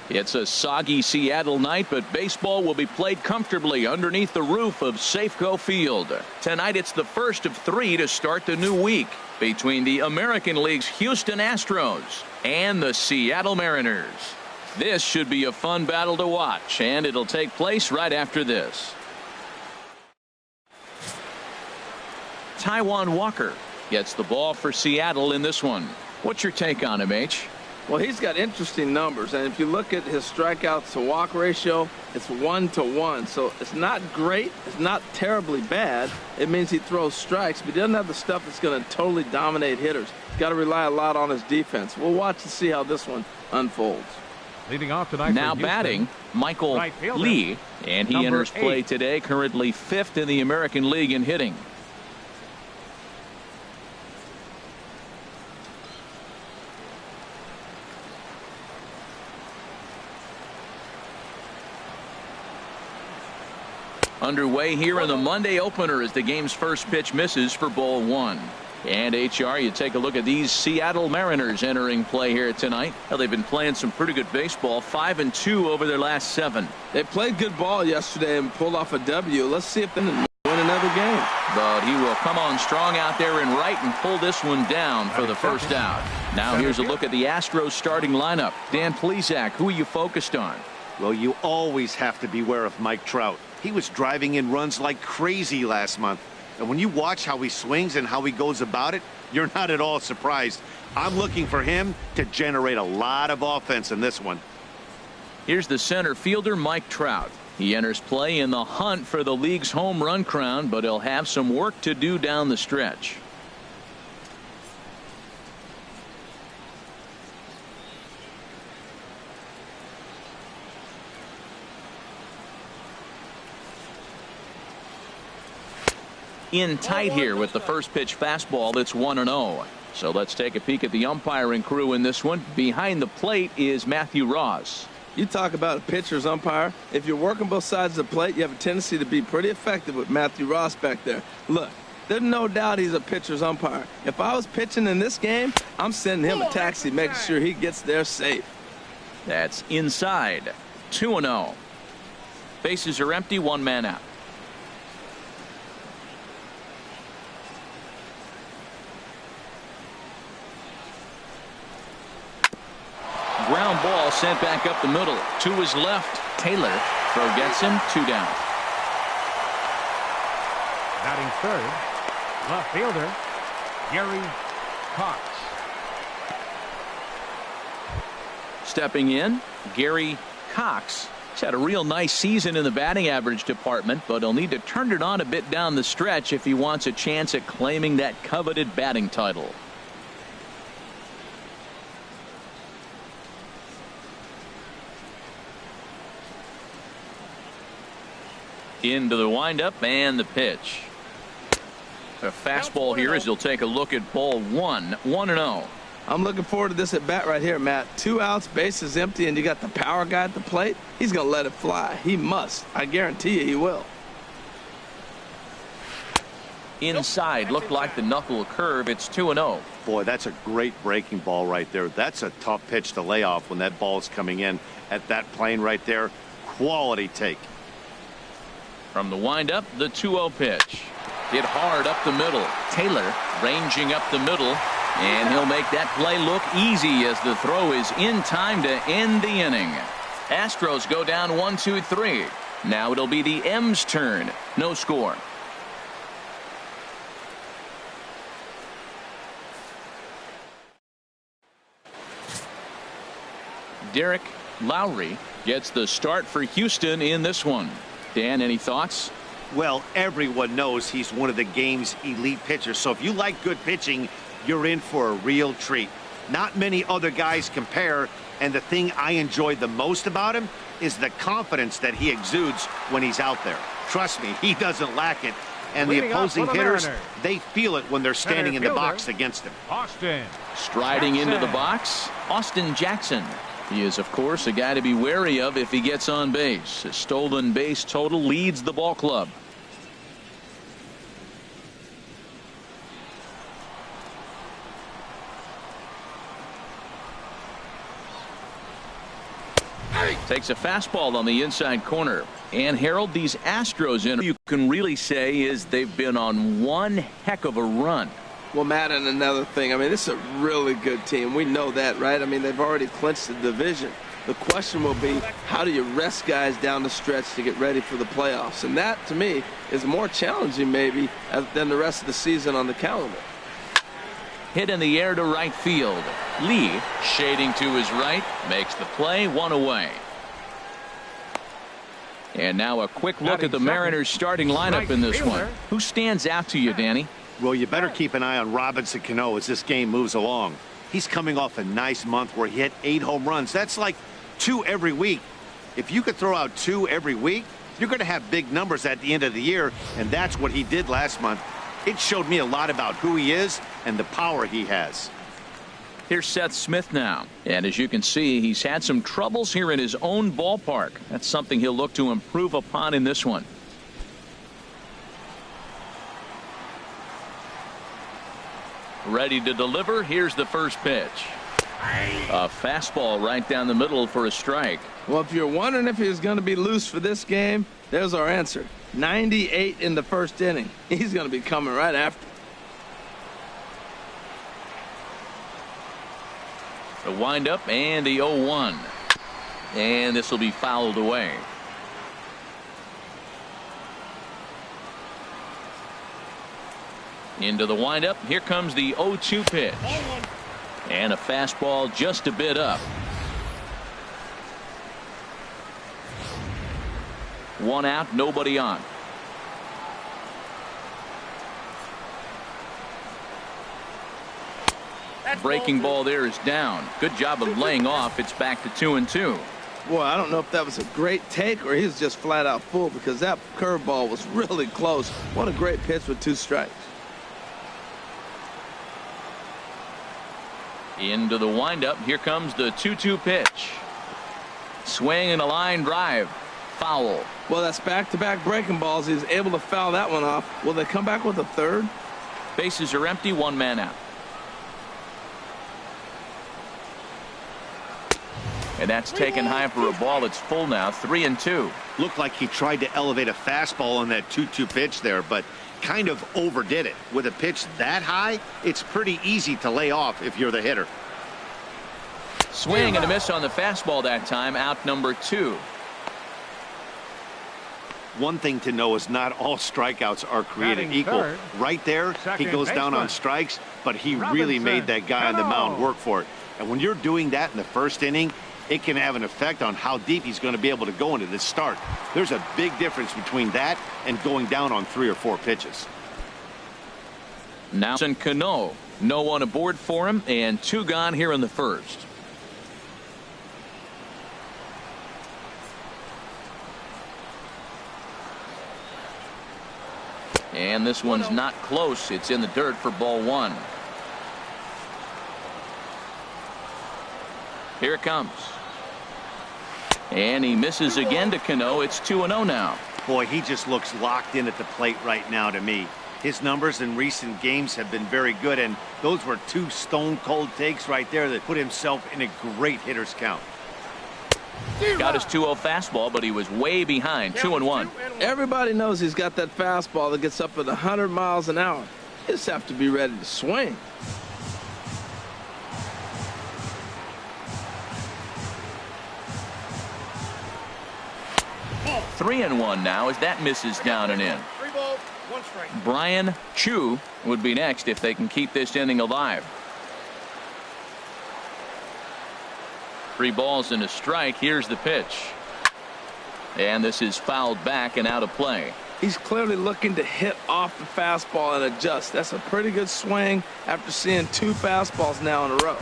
It's a soggy Seattle night, but baseball will be played comfortably underneath the roof of Safeco Field. Tonight it's the first of 3 to start the new week between the American League's Houston Astros and the Seattle Mariners. This should be a fun battle to watch, and it'll take place right after this. Taijuan Walker gets the ball for Seattle in this one. What's your take on him, H? Well, he's got interesting numbers, and if you look at his strikeouts to walk ratio, it's 1-to-1. So it's not great. It's not terribly bad. It means he throws strikes, but he doesn't have the stuff that's going to totally dominate hitters. He's got to rely a lot on his defense. We'll watch and see how this one unfolds. Leading off tonight now batting, Michael Lee, and he enters play today, currently 5th in the American League in hitting. Underway here in the Monday opener as the game's first pitch misses for ball 1. And HR, you take a look at these Seattle Mariners entering play here tonight. Well, they've been playing some pretty good baseball, 5-2 over their last 7. They played good ball yesterday and pulled off a W. Let's see if they can win another game. But he will come on strong out there in right and pull this one down for the first out. Now here's a look at the Astros starting lineup. Dan Plesac, who are you focused on? Well, you always have to beware of Mike Trout. He was driving in runs like crazy last month. And when you watch how he swings and how he goes about it, you're not at all surprised. I'm looking for him to generate a lot of offense in this one. Here's the center fielder, Mike Trout. He enters play in the hunt for the league's home run crown, but he'll have some work to do down the stretch. In tight here with the first pitch fastball. That's 1-0. So let's take a peek at the umpiring crew in this one. Behind the plate is Matthew Ross. You talk about a pitcher's umpire. If you're working both sides of the plate, you have a tendency to be pretty effective with Matthew Ross back there. Look, there's no doubt he's a pitcher's umpire. If I was pitching in this game, I'm sending him a taxi, making sure he gets there safe. That's inside. 2-0. Bases are empty, 1 man out. Ground ball sent back up the middle to his left. Taylor throw gets him, 2 down. Batting third, left fielder Gary Cox. Stepping in, Gary Cox. He's had a real nice season in the batting average department, but he'll need to turn it on a bit down the stretch if he wants a chance at claiming that coveted batting title. Into the windup and the pitch. A fastball here as he'll take a look at ball 1. 1-0. I'm looking forward to this at bat right here, Matt. 2 outs, bases empty, and you got the power guy at the plate. He's going to let it fly. He must. I guarantee you he will. Inside, looked like the knuckle curve. It's 2-0. Boy, that's a great breaking ball right there. That's a tough pitch to lay off when that ball is coming in at that plane right there. Quality take. From the windup, the 2-0 pitch. Hit hard up the middle. Taylor ranging up the middle, and he'll make that play look easy as the throw is in time to end the inning. Astros go down 1-2-3. Now it'll be the M's turn. No score. Derek Lowry gets the start for Houston in this one. Dan, any thoughts? Well, everyone knows he's one of the game's elite pitchers. So if you like good pitching, you're in for a real treat. Not many other guys compare. And the thing I enjoy the most about him is the confidence that he exudes when he's out there. Trust me, he doesn't lack it. And the opposing hitters, they feel it when they're standing in the box against him. Austin striding Jackson into the box, Austin Jackson. He is, of course, a guy to be wary of if he gets on base. His stolen base total leads the ball club. Takes a fastball on the inside corner. And Harold, these Astros, you can really say is they've been on one heck of a run. Well, Matt, and another thing, I mean, this is a really good team. We know that, right? I mean, they've already clinched the division. The question will be, how do you rest guys down the stretch to get ready for the playoffs? And that, to me, is more challenging maybe than the rest of the season on the calendar. Hit in the air to right field. Lee, shading to his right, makes the play, one away. And now a quick look at the Mariners' starting lineup in this one. Who stands out to you, Danny? Well, you better keep an eye on Robinson Cano as this game moves along. He's coming off a nice month where he hit 8 home runs. That's like 2 every week. If you could throw out 2 every week, you're going to have big numbers at the end of the year, and that's what he did last month. It showed me a lot about who he is and the power he has. Here's Seth Smith now. And as you can see, he's had some troubles here in his own ballpark. That's something he'll look to improve upon in this one. Ready to deliver. Here's the first pitch. A fastball right down the middle for a strike. Well, if you're wondering if he was going to be loose for this game, there's our answer. 98 in the first inning. He's going to be coming right after. The windup and the 0-1. And this will be fouled away. Into the windup. Here comes the 0-2 pitch. And a fastball just a bit up. 1 out, nobody on. Breaking ball there is down. Good job of laying off. It's back to 2-2. Boy, I don't know if that was a great take or he was just flat out full, because that curveball was really close. What a great pitch with 2 strikes. Into the windup. Here comes the 2-2 pitch. Swing and a line drive. Foul. Well, that's back-to-back breaking balls. He's able to foul that one off. Will they come back with a third? Bases are empty. 1 man out. And that's taken high for a ball. It's full now. 3-2. Looked like he tried to elevate a fastball on that 2-2 pitch there, but kind of overdid it. With a pitch that high, it's pretty easy to lay off if you're the hitter. Swing and a miss on the fastball that time. Out number 2. One thing to know is not all strikeouts are created equal. Right there, he goes down on strikes, but he really made that guy on the mound work for it. And when you're doing that in the first inning, it can have an effect on how deep he's going to be able to go into this start. There's a big difference between that and going down on 3 or 4 pitches. Now Cano. No one aboard for him, and 2 gone here in the first. And this one's not close. It's in the dirt for ball 1. Here it comes. And he misses again to Cano. It's 2-0 now. Boy, he just looks locked in at the plate right now to me. His numbers in recent games have been very good, and those were 2 stone-cold takes right there that put himself in a great hitter's count. Got his 2-0 fastball, but he was way behind. 2-1. Everybody knows he's got that fastball that gets up at 100 miles an hour. You just have to be ready to swing. Ball. 3-1 now as that misses down and in. 3 balls, 1 strike. Brian Chu would be next if they can keep this inning alive. 3 balls and a strike. Here's the pitch. And this is fouled back and out of play. He's clearly looking to hit off the fastball and adjust. That's a pretty good swing after seeing 2 fastballs now in a row.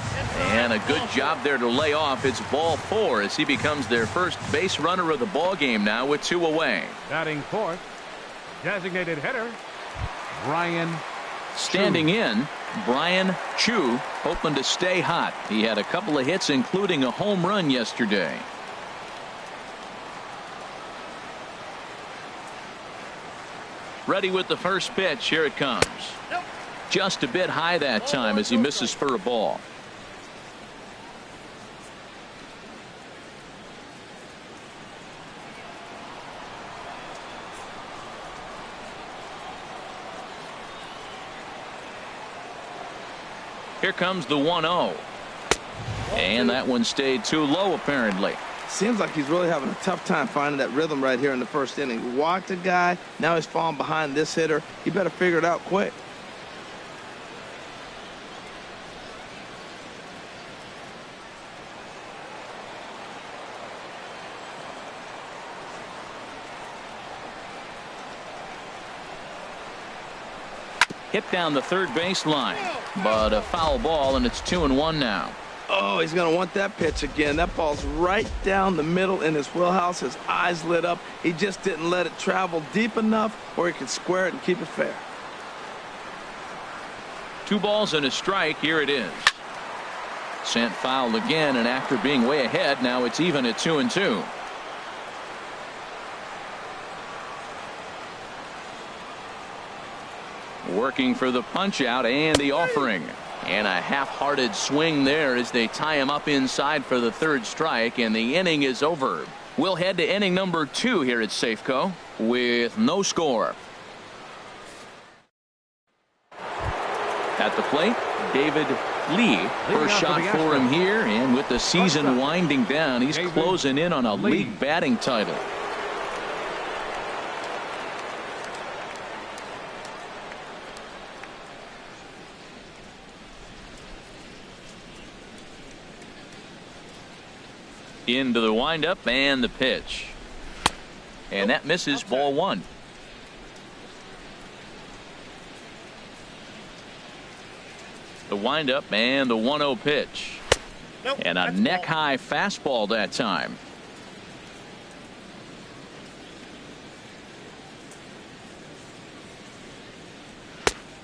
And a good job there to lay off. It's ball 4 as he becomes their first base runner of the ball game now with 2 away. Batting 4th, designated hitter, Brian Standing in, Brian Chu, hoping to stay hot. He had a couple of hits, including a home run yesterday. Ready with the first pitch. Here it comes. Just a bit high that time as he misses for a ball. Here comes the 1-0. And that one stayed too low, apparently. Seems like he's really having a tough time finding that rhythm right here in the first inning. He walked a guy. Now he's falling behind this hitter. He better figure it out quick. Hit down the third baseline, but a foul ball, and it's 2-1 now. Oh, he's going to want that pitch again. That ball's right down the middle in his wheelhouse. His eyes lit up. He just didn't let it travel deep enough where he could square it and keep it fair. 2 balls and a strike. Here it is. Sent foul again, and after being way ahead, now it's even at 2-2. Working for the punch out and the offering. And a half-hearted swing there as they tie him up inside for the third strike, and the inning is over. We'll head to inning number 2 here at Safeco with no score. At the plate, David Lee. First shot for him here, and with the season winding down, he's closing in on a league batting title. Into the windup and the pitch. And that misses, ball 1. The windup and the 1-0 pitch. And a neck-high fastball that time.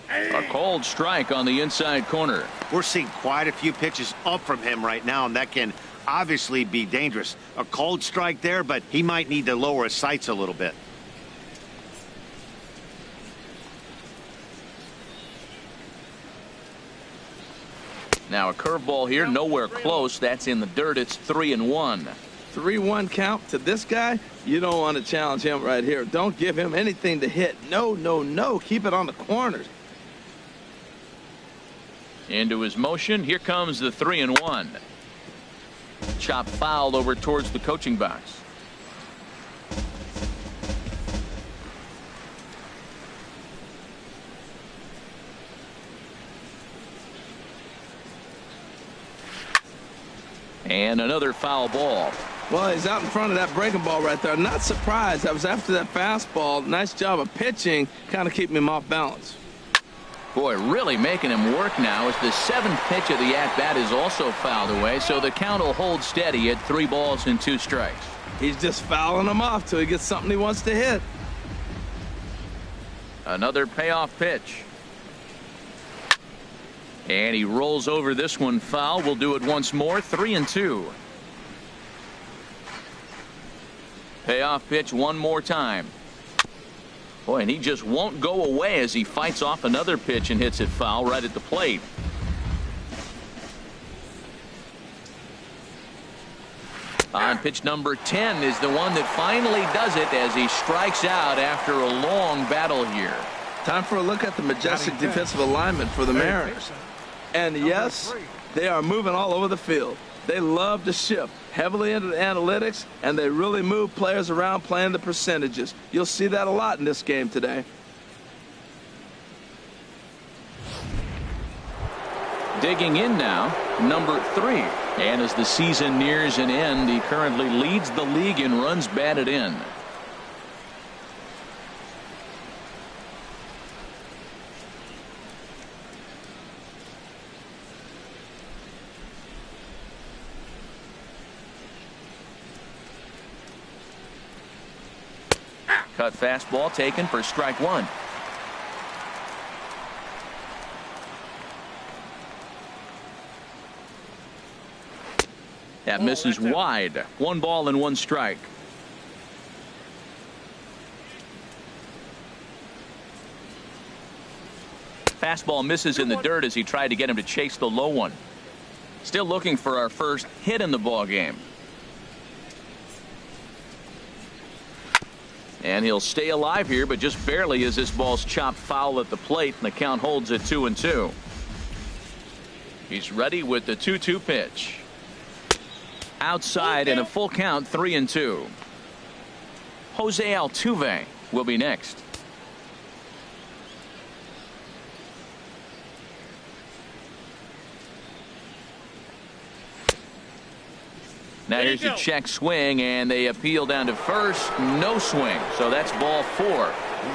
A cold strike on the inside corner. We're seeing quite a few pitches up from him right now, and that can obviously be dangerous. A cold strike there, but he might need to lower his sights a little bit. Now a curveball here, nowhere close. That's in the dirt. It's 3-1. 3-1 count to this guy. You don't want to challenge him right here. Don't give him anything to hit. No, no, no. Keep it on the corners. Into his motion. Here comes the 3-1. Chop foul over towards the coaching box. And another foul ball. Well, he's out in front of that breaking ball right there. Not surprised. I was after that fastball. Nice job of pitching, kind of keeping him off balance. Boy, really making him work now as the 7th pitch of the at-bat is also fouled away, so the count will hold steady at 3 balls and 2 strikes. He's just fouling him off till he gets something he wants to hit. Another payoff pitch. And he rolls over this one foul. We'll do it once more. 3-2. Payoff pitch one more time. Boy, and he just won't go away as he fights off another pitch and hits it foul right at the plate. On pitch number 10 is the one that finally does it as he strikes out after a long battle here. Time for a look at the majestic defensive alignment for the Mariners. And yes, they are moving all over the field. They love to shift heavily into the analytics, and they really move players around playing the percentages. You'll see that a lot in this game today. Digging in now, number 3. And as the season nears an end, he currently leads the league in runs batted in. Cut fastball taken for strike 1. That misses wide. 1 ball and 1 strike. Fastball misses in the dirt as he tried to get him to chase the low one. Still looking for our first hit in the ball game. And he'll stay alive here, but just barely as this ball's chopped foul at the plate, and the count holds at 2-2. He's ready with the 2-2 pitch. Outside and a full count, 3-2. Jose Altuve will be next. Now here's a check swing, and they appeal down to first. No swing, so that's ball 4.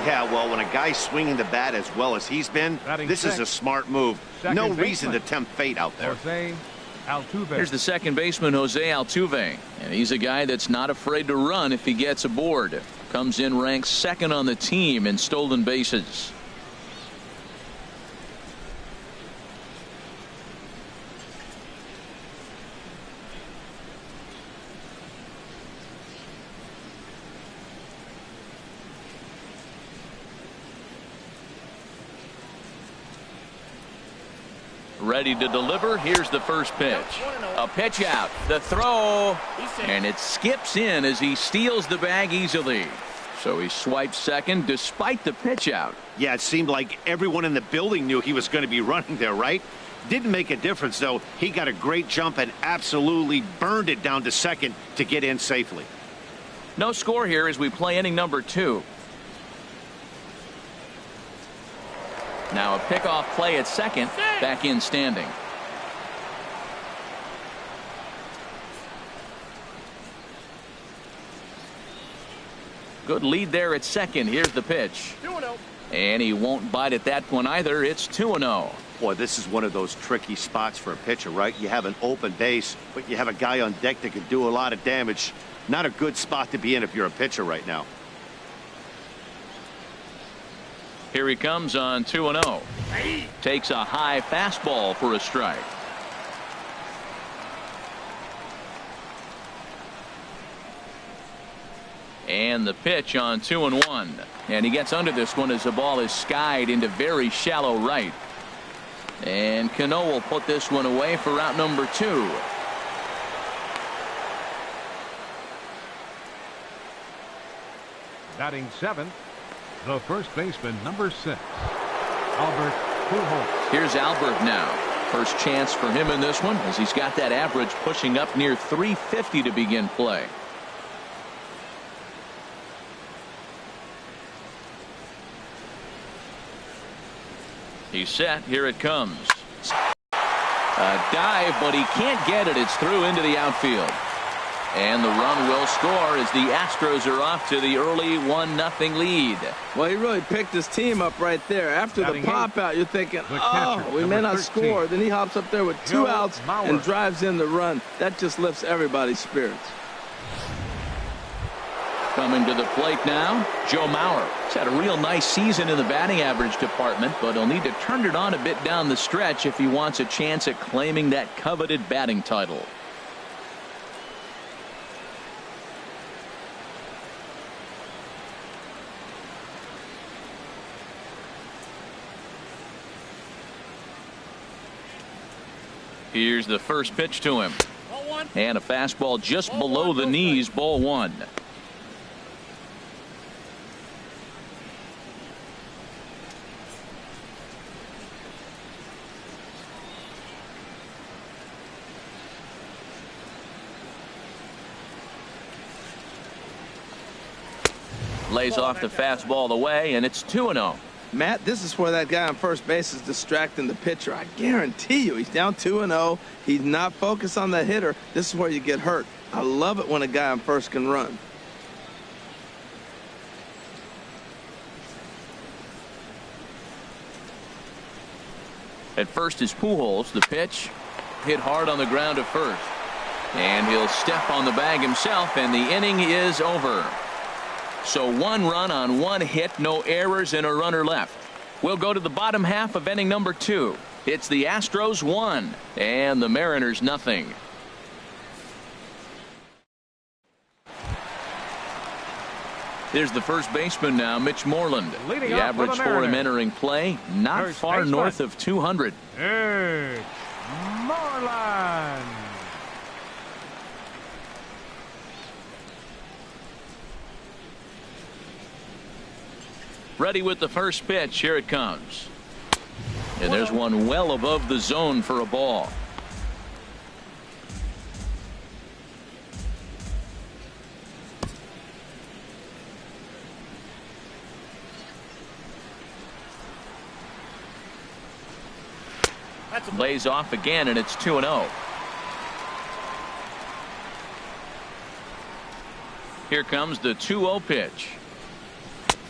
Yeah, well, when a guy's swinging the bat as well as he's been, this is a smart move. No reason to tempt fate out there. Jose Altuve. Here's the second baseman, Jose Altuve, and he's a guy that's not afraid to run if he gets aboard. Comes in ranked second on the team in stolen bases. Ready to deliver. Here's the first pitch. A pitch out. The throw. And it skips in as he steals the bag easily. So he swipes second despite the pitch out. Yeah, it seemed like everyone in the building knew he was going to be running there, right? Didn't make a difference, though. He got a great jump and absolutely burned it down to second to get in safely. No score here as we play inning number 2. Now a pickoff play at second. Back in standing. Good lead there at second. Here's the pitch. 2-0. And he won't bite at that one either. It's 2-0. Boy, this is one of those tricky spots for a pitcher, right? You have an open base, but you have a guy on deck that can do a lot of damage. Not a good spot to be in if you're a pitcher right now. Here he comes on 2-0. Takes a high fastball for a strike. And the pitch on 2-1. And he gets under this one as the ball is skied into very shallow right. And Cano will put this one away for out number 2. Batting 7th, the first baseman, number 6, Albert Pujols. Here's Albert now. First chance for him in this one as he's got that average pushing up near 350 to begin play. He's set. Here it comes. A dive, but he can't get it. It's through into the outfield. And the run will score as the Astros are off to the early 1-0 lead. Well, he really picked his team up right there. After the pop out, you're thinking, oh, we may not score. Then he hops up there with 2 outs and drives in the run. That just lifts everybody's spirits. Coming to the plate now, Joe Mauer. He's had a real nice season in the batting average department, but he'll need to turn it on a bit down the stretch if he wants a chance at claiming that coveted batting title. Here's the first pitch to him. And a fastball just below the knees, ball 1. Lays off the fastball away, and it's 2-0. Matt, this is where that guy on first base is distracting the pitcher. I guarantee you he's down 2-0. He's not focused on the hitter. This is where you get hurt. I love it when a guy on first can run. At first is Pujols. The pitch hit hard on the ground at first. And he'll step on the bag himself, and the inning is over. So 1 run on 1 hit, no errors, and a runner left. We'll go to the bottom half of inning number 2. It's the Astros 1 and the Mariners nothing. Here's the first baseman now, Mitch Moreland. The average for him entering play, not far north of 200. It's Moreland. Ready with the first pitch. Here it comes. And there's one well above the zone for a ball. Lays off again, and it's 2-0. Here comes the 2-0 pitch.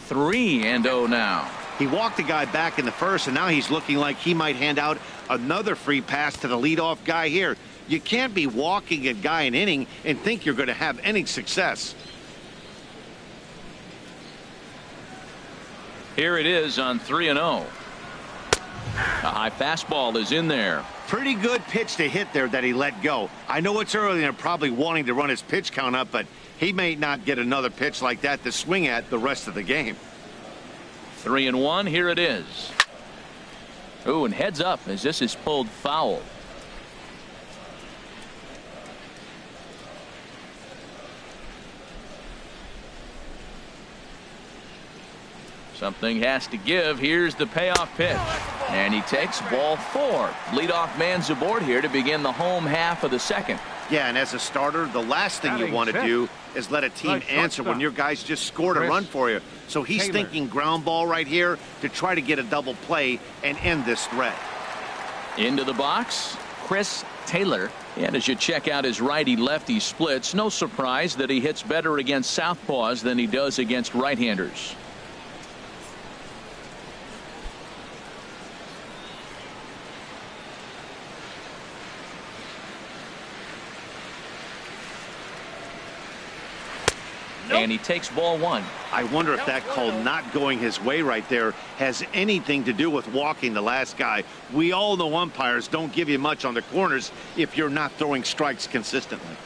3-0 now. He walked the guy back in the first, and now he's looking like he might hand out another free pass to the leadoff guy here. You can't be walking a guy an inning and think you're going to have any success. Here it is on 3-0. A high fastball is in there. Pretty good pitch to hit there that he let go. I know it's early and they're probably wanting to run his pitch count up, but he may not get another pitch like that to swing at the rest of the game. 3-1. Here it is. Ooh, and heads up as this is pulled foul. Something has to give. Here's the payoff pitch. And he takes ball 4. Leadoff man's aboard here to begin the home half of the second. Yeah, and as a starter, the last thing you want to do is let a team answer when your guys just scored a run for you. So he's thinking ground ball right here to try to get a double play and end this threat. Into the box, Chris Taylor. And as you check out his righty-lefty splits, no surprise that he hits better against southpaws than he does against right-handers. And he takes ball 1. I wonder if that call not going his way right there has anything to do with walking the last guy. We all know umpires don't give you much on the corners if you're not throwing strikes consistently.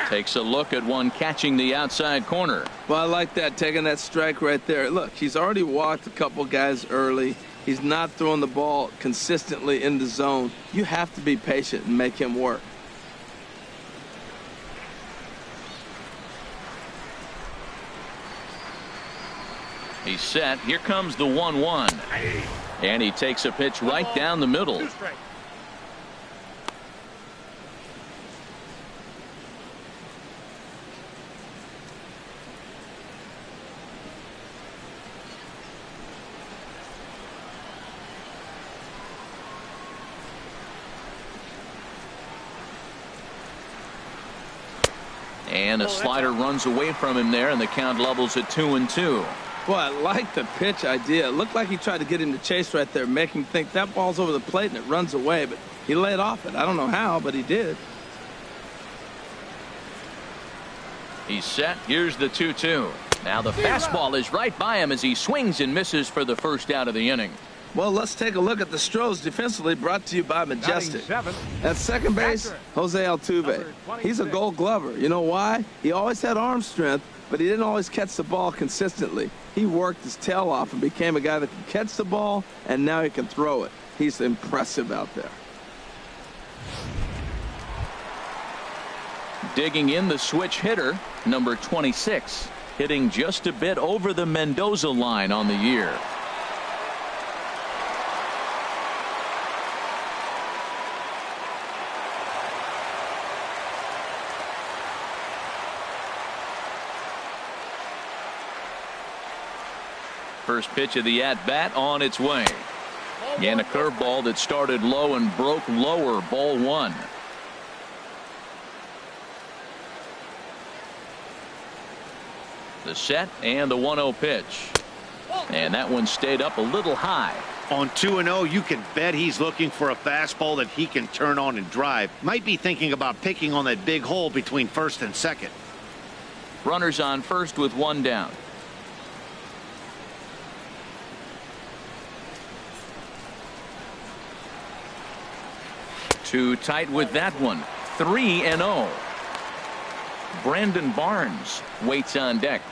Takes a look at one catching the outside corner. Well, I like that, taking that strike right there. Look, he's already walked a couple guys early. He's not throwing the ball consistently in the zone. You have to be patient and make him work. He's set. Here comes the 1-1. And he takes a pitch right down the middle. And a slider runs away from him there, and the count levels at 2-2. Boy, I like the pitch idea. It looked like he tried to get him to chase right there, make him think that ball's over the plate and it runs away, but he laid off it. I don't know how, but he did. He's set. Here's the 2-2. Now the fastball is right by him as he swings and misses for the first out of the inning. Well, let's take a look at the Astros defensively, brought to you by Majestic. At second base, Jose Altuve. He's a Gold Glover. You know why? He always had arm strength, but he didn't always catch the ball consistently. He worked his tail off and became a guy that can catch the ball, and now he can throw it. He's impressive out there. Digging in the switch hitter, number 26, hitting just a bit over the Mendoza line on the year. First pitch of the at-bat on its way. And a curveball that started low and broke lower, ball 1. The set and the 1-0 pitch. And that one stayed up a little high. On 2-0, you can bet he's looking for a fastball that he can turn on and drive. Might be thinking about picking on that big hole between first and second. Runners on first with 1 down. Too tight with that one. 3-0. Brandon Barnes waits on deck.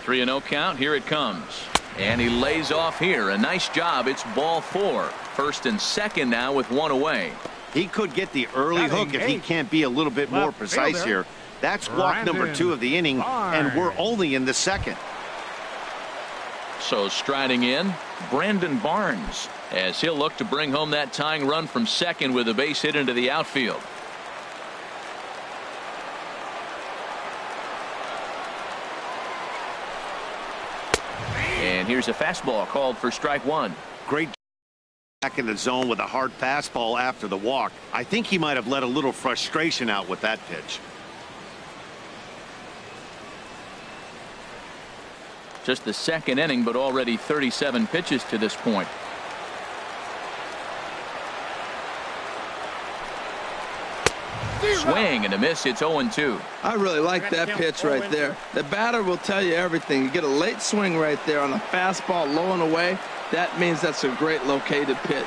3-0 count. Here it comes. And he lays off here. A nice job. It's ball 4. First and second now with 1 away. He could get the early hook if he can't be a little bit more precise here. That's walk number 2 of the inning, and we're only in the second. So striding in, Brandon Barnes, as he'll look to bring home that tying run from second with a base hit into the outfield. And here's a fastball called for strike 1. Great back in the zone with a hard fastball after the walk. I think he might have let a little frustration out with that pitch. Just the second inning, but already 37 pitches to this point. Swing and a miss. It's 0-2. I really like that pitch right there. The batter will tell you everything. You get a late swing right there on a fastball low and away. That means that's a great located pitch.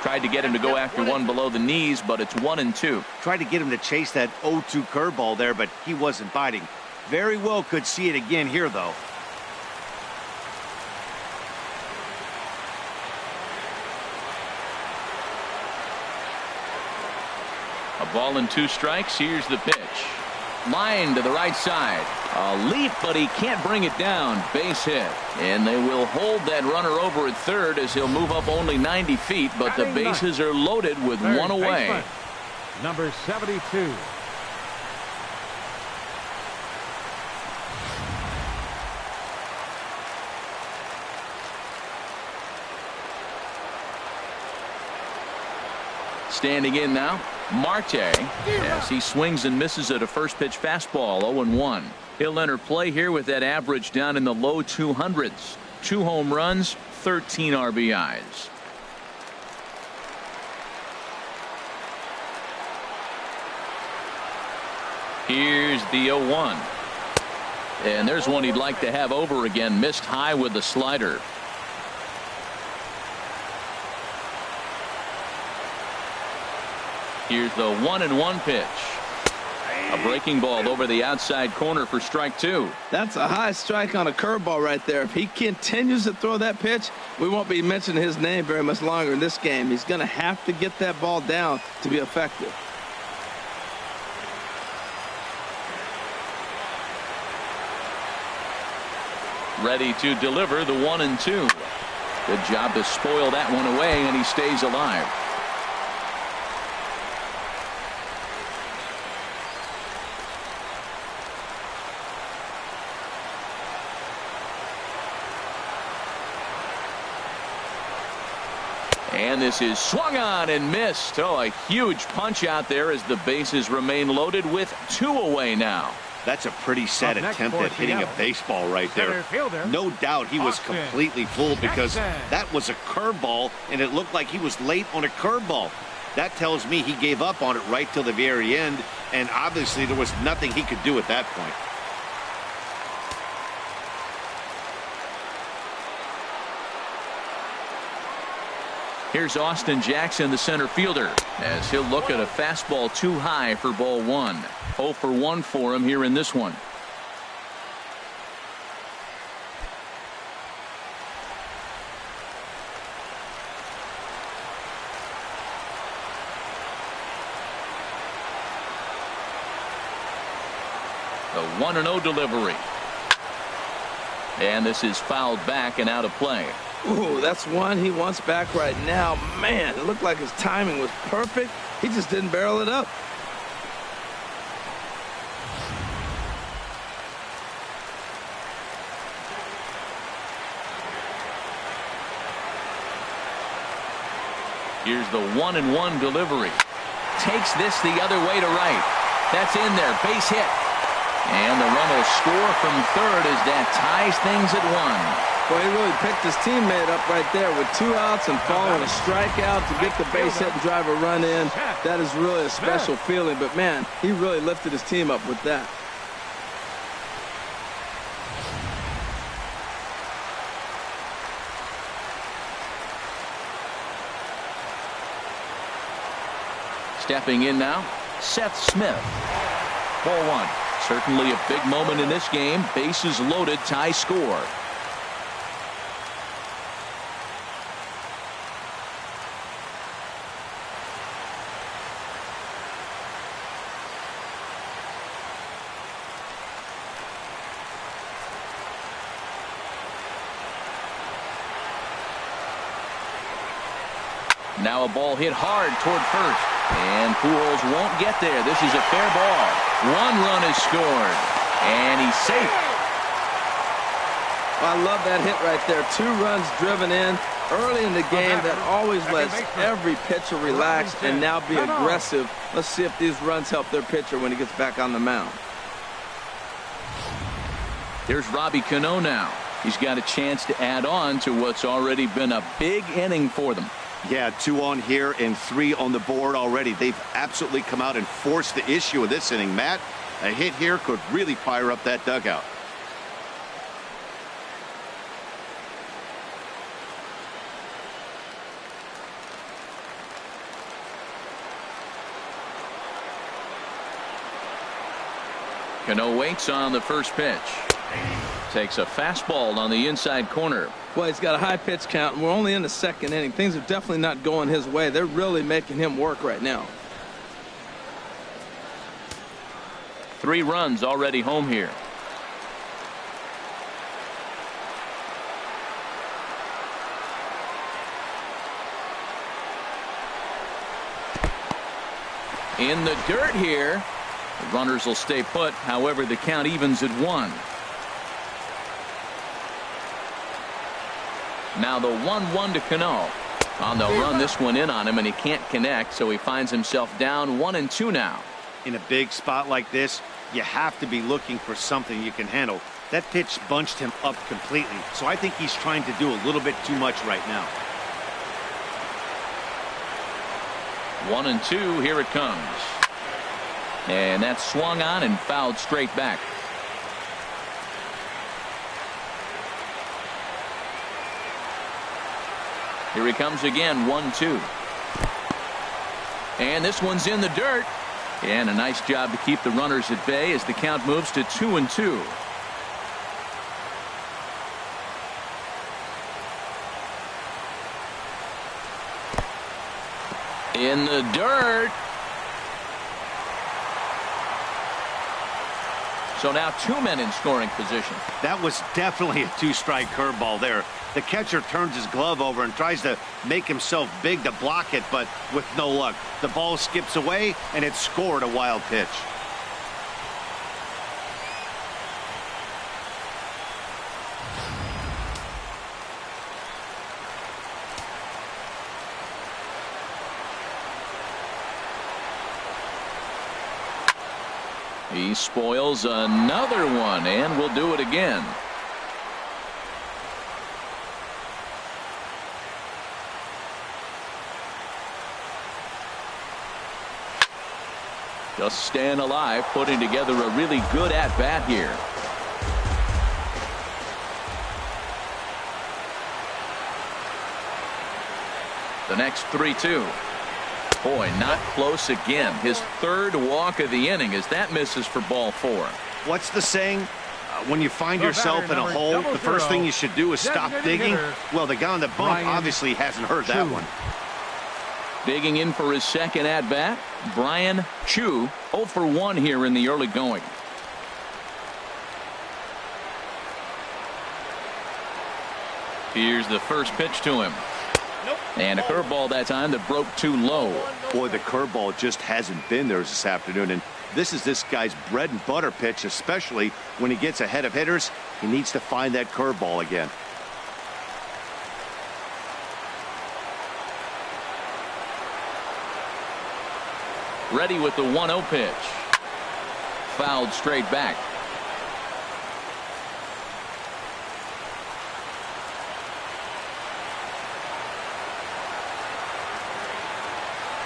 Tried to get him to go after one below the knees, but it's 1-2. Tried to get him to chase that 0-2 curveball there, but he wasn't biting. Very well could see it again here, though. A ball and 2 strikes. Here's the pitch. Line to the right side. A leap, but he can't bring it down. Base hit. And they will hold that runner over at third as he'll move up only 90 feet, but the bases are loaded with 1 away. Number 72. Standing in now, Marte, as he swings and misses at a first pitch fastball. 0-1. He'll enter play here with that average down in the low 200s. 2 home runs, 13 RBIs. Here's the 0-1. And there's one he'd like to have over again. Missed high with the slider. Here's the 1-1 pitch. A breaking ball over the outside corner for strike 2. That's a high strike on a curveball right there. If he continues to throw that pitch, we won't be mentioning his name very much longer in this game. He's going to have to get that ball down to be effective. Ready to deliver the 1-2. Good job to spoil that one away, and he stays alive. And this is swung on and missed. Oh, a huge punch out there as the bases remain loaded with 2 away now. That's a pretty sad attempt at hitting a baseball right there. No doubt he was completely fooled because that was a curveball and it looked like he was late on a curveball. That tells me he gave up on it right till the very end, and obviously there was nothing he could do at that point. Here's Austin Jackson, the center fielder, as he'll look at a fastball too high for ball 1. 0 for 1 for him here in this one. The 1-0 delivery. And this is fouled back and out of play. Ooh, that's one he wants back right now. Man, it looked like his timing was perfect. He just didn't barrel it up. Here's the 1-1 delivery. Takes this the other way to right. That's in there. Base hit. And the run will score from third as that ties things at 1. Boy, he really picked his teammate up right there with 2 outs and following a strikeout to get the base hit and drive a run in. That is really a special feeling. But, man, he really lifted his team up with that. Stepping in now, Seth Smith. Ball 1. Certainly a big moment in this game. Bases loaded, tie score. Now a ball hit hard toward first. And Pujols won't get there. This is a fair ball. 1 run is scored. And he's safe. I love that hit right there. 2 runs driven in early in the game. That always lets every pitcher relax and now be aggressive. Let's see if these runs help their pitcher when he gets back on the mound. Here's Robbie Cano now. He's got a chance to add on to what's already been a big inning for them. Yeah, 2 on here and 3 on the board already. They've absolutely come out and forced the issue of this inning. Matt, a hit here could really fire up that dugout. Cano waits on the first pitch. Takes a fastball on the inside corner. Well, he's got a high pitch count, and we're only in the 2nd inning. Things are definitely not going his way. They're really making him work right now. 3 runs already home here. In the dirt here. The runners will stay put. However, the count evens at 1. Now the 1-1 to Cano. On the run, this one in on him, and he can't connect, so he finds himself down 1-2 now. In a big spot like this, you have to be looking for something you can handle. That pitch bunched him up completely, so I think he's trying to do a little bit too much right now. 1-2, here it comes. And that's swung on and fouled straight back. Here he comes again, 1-2. And this one's in the dirt. And a nice job to keep the runners at bay as the count moves to 2-2. In the dirt. So now 2 men in scoring position. That was definitely a 2-strike curveball there. The catcher turns his glove over and tries to make himself big to block it, but with no luck. The ball skips away, and it scored a wild pitch. He spoils another one, and will do it again. Just staying alive, putting together a really good at-bat here. The next 3-2. Boy, not close again. His 3rd walk of the inning as that misses for ball 4. What's the saying? When you find yourself in a hole, the first thing you should do is stop digging. Well, the guy on the bump obviously hasn't heard that one. Digging in for his 2nd at-bat, Brian Chu, 0 for 1 here in the early going. Here's the first pitch to him. And a curveball that time that broke too low. Boy, the curveball just hasn't been there this afternoon, and this is this guy's bread and butter pitch, especially when he gets ahead of hitters. He needs to find that curveball again. Ready with the 1-0 pitch. Fouled straight back.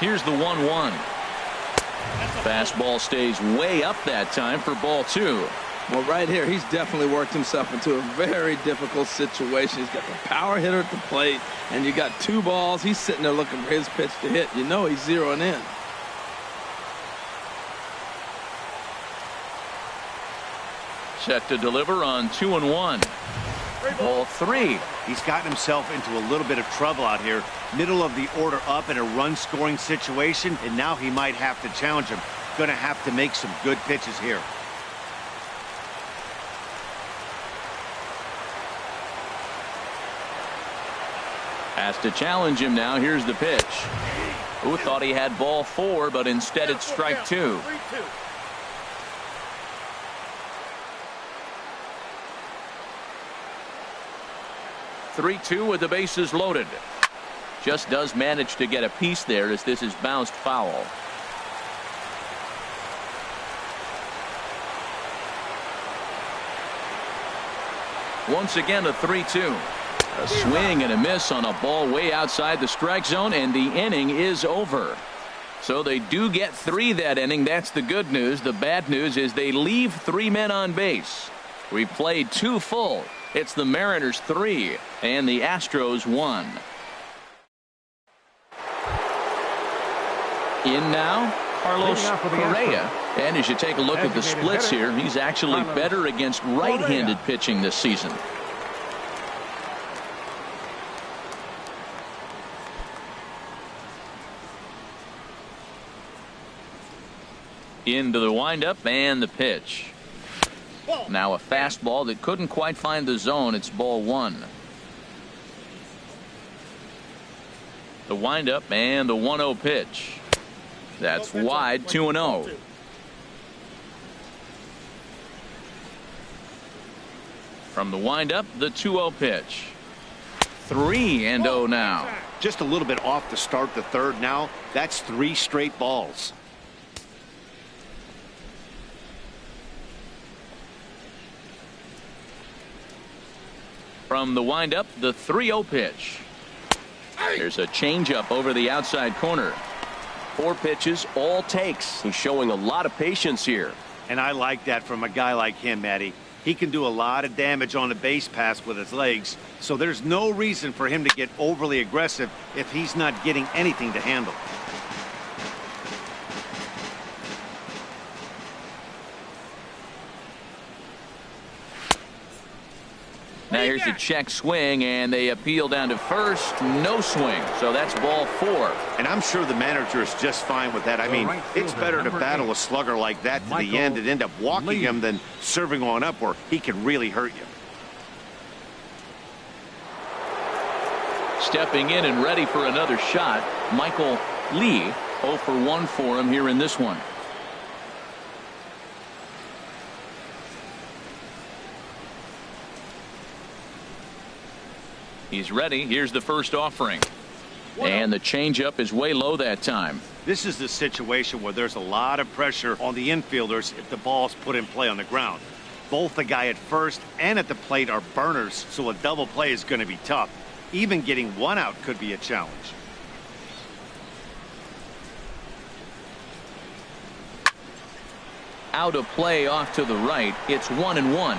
Here's the 1-1. Fastball stays way up that time for ball 2. Well, right here, he's definitely worked himself into a very difficult situation. He's got the power hitter at the plate, and you got 2 balls. He's sitting there looking for his pitch to hit. You know he's zeroing in. Set to deliver on 2-1. Ball 3. He's gotten himself into a little bit of trouble out here. Middle of the order up in a run-scoring situation, and now he might have to challenge him. Going to have to make some good pitches here. Has to challenge him now. Here's the pitch. Who thought he had ball 4, but instead it's strike 2. 3-2 with the bases loaded. Just does manage to get a piece there as this is bounced foul. Once again a 3-2. A swing and a miss on a ball way outside the strike zone, and the inning is over. So they do get 3 that inning. That's the good news. The bad news is they leave 3 men on base. We played 2 full. It's the Mariners 3 and the Astros 1. In now, Carlos Correa. And as you take a look at the splits here, he's actually better against right-handed pitching this season. Into the windup and the pitch. Now a fastball that couldn't quite find the zone. It's ball 1. The windup and the 1-0 pitch. That's wide, 2-0. From the windup, the 2-0 pitch. 3-0 now. Just a little bit off to start the third now. That's 3 straight balls. From the windup, the 3-0 pitch. There's a changeup over the outside corner. 4 pitches, all takes. He's showing a lot of patience here. And I like that from a guy like him, Matty. He can do a lot of damage on the base pass with his legs, so there's no reason for him to get overly aggressive if he's not getting anything to handle. Now here's a check swing, and they appeal down to first. No swing, so that's ball 4. And I'm sure the manager is just fine with that. I mean, it's better to battle a slugger like that to the end and end up walking him than serving on up where he can really hurt you. Stepping in and ready for another shot, Michael Lee. 0 for 1 for him here in this one. He's ready. Here's the first offering. And the changeup is way low that time. This is the situation where there's a lot of pressure on the infielders if the ball's put in play on the ground. Both the guy at first and at the plate are burners, so a double play is going to be tough. Even getting 1 out could be a challenge. Out of play off to the right. It's 1-1.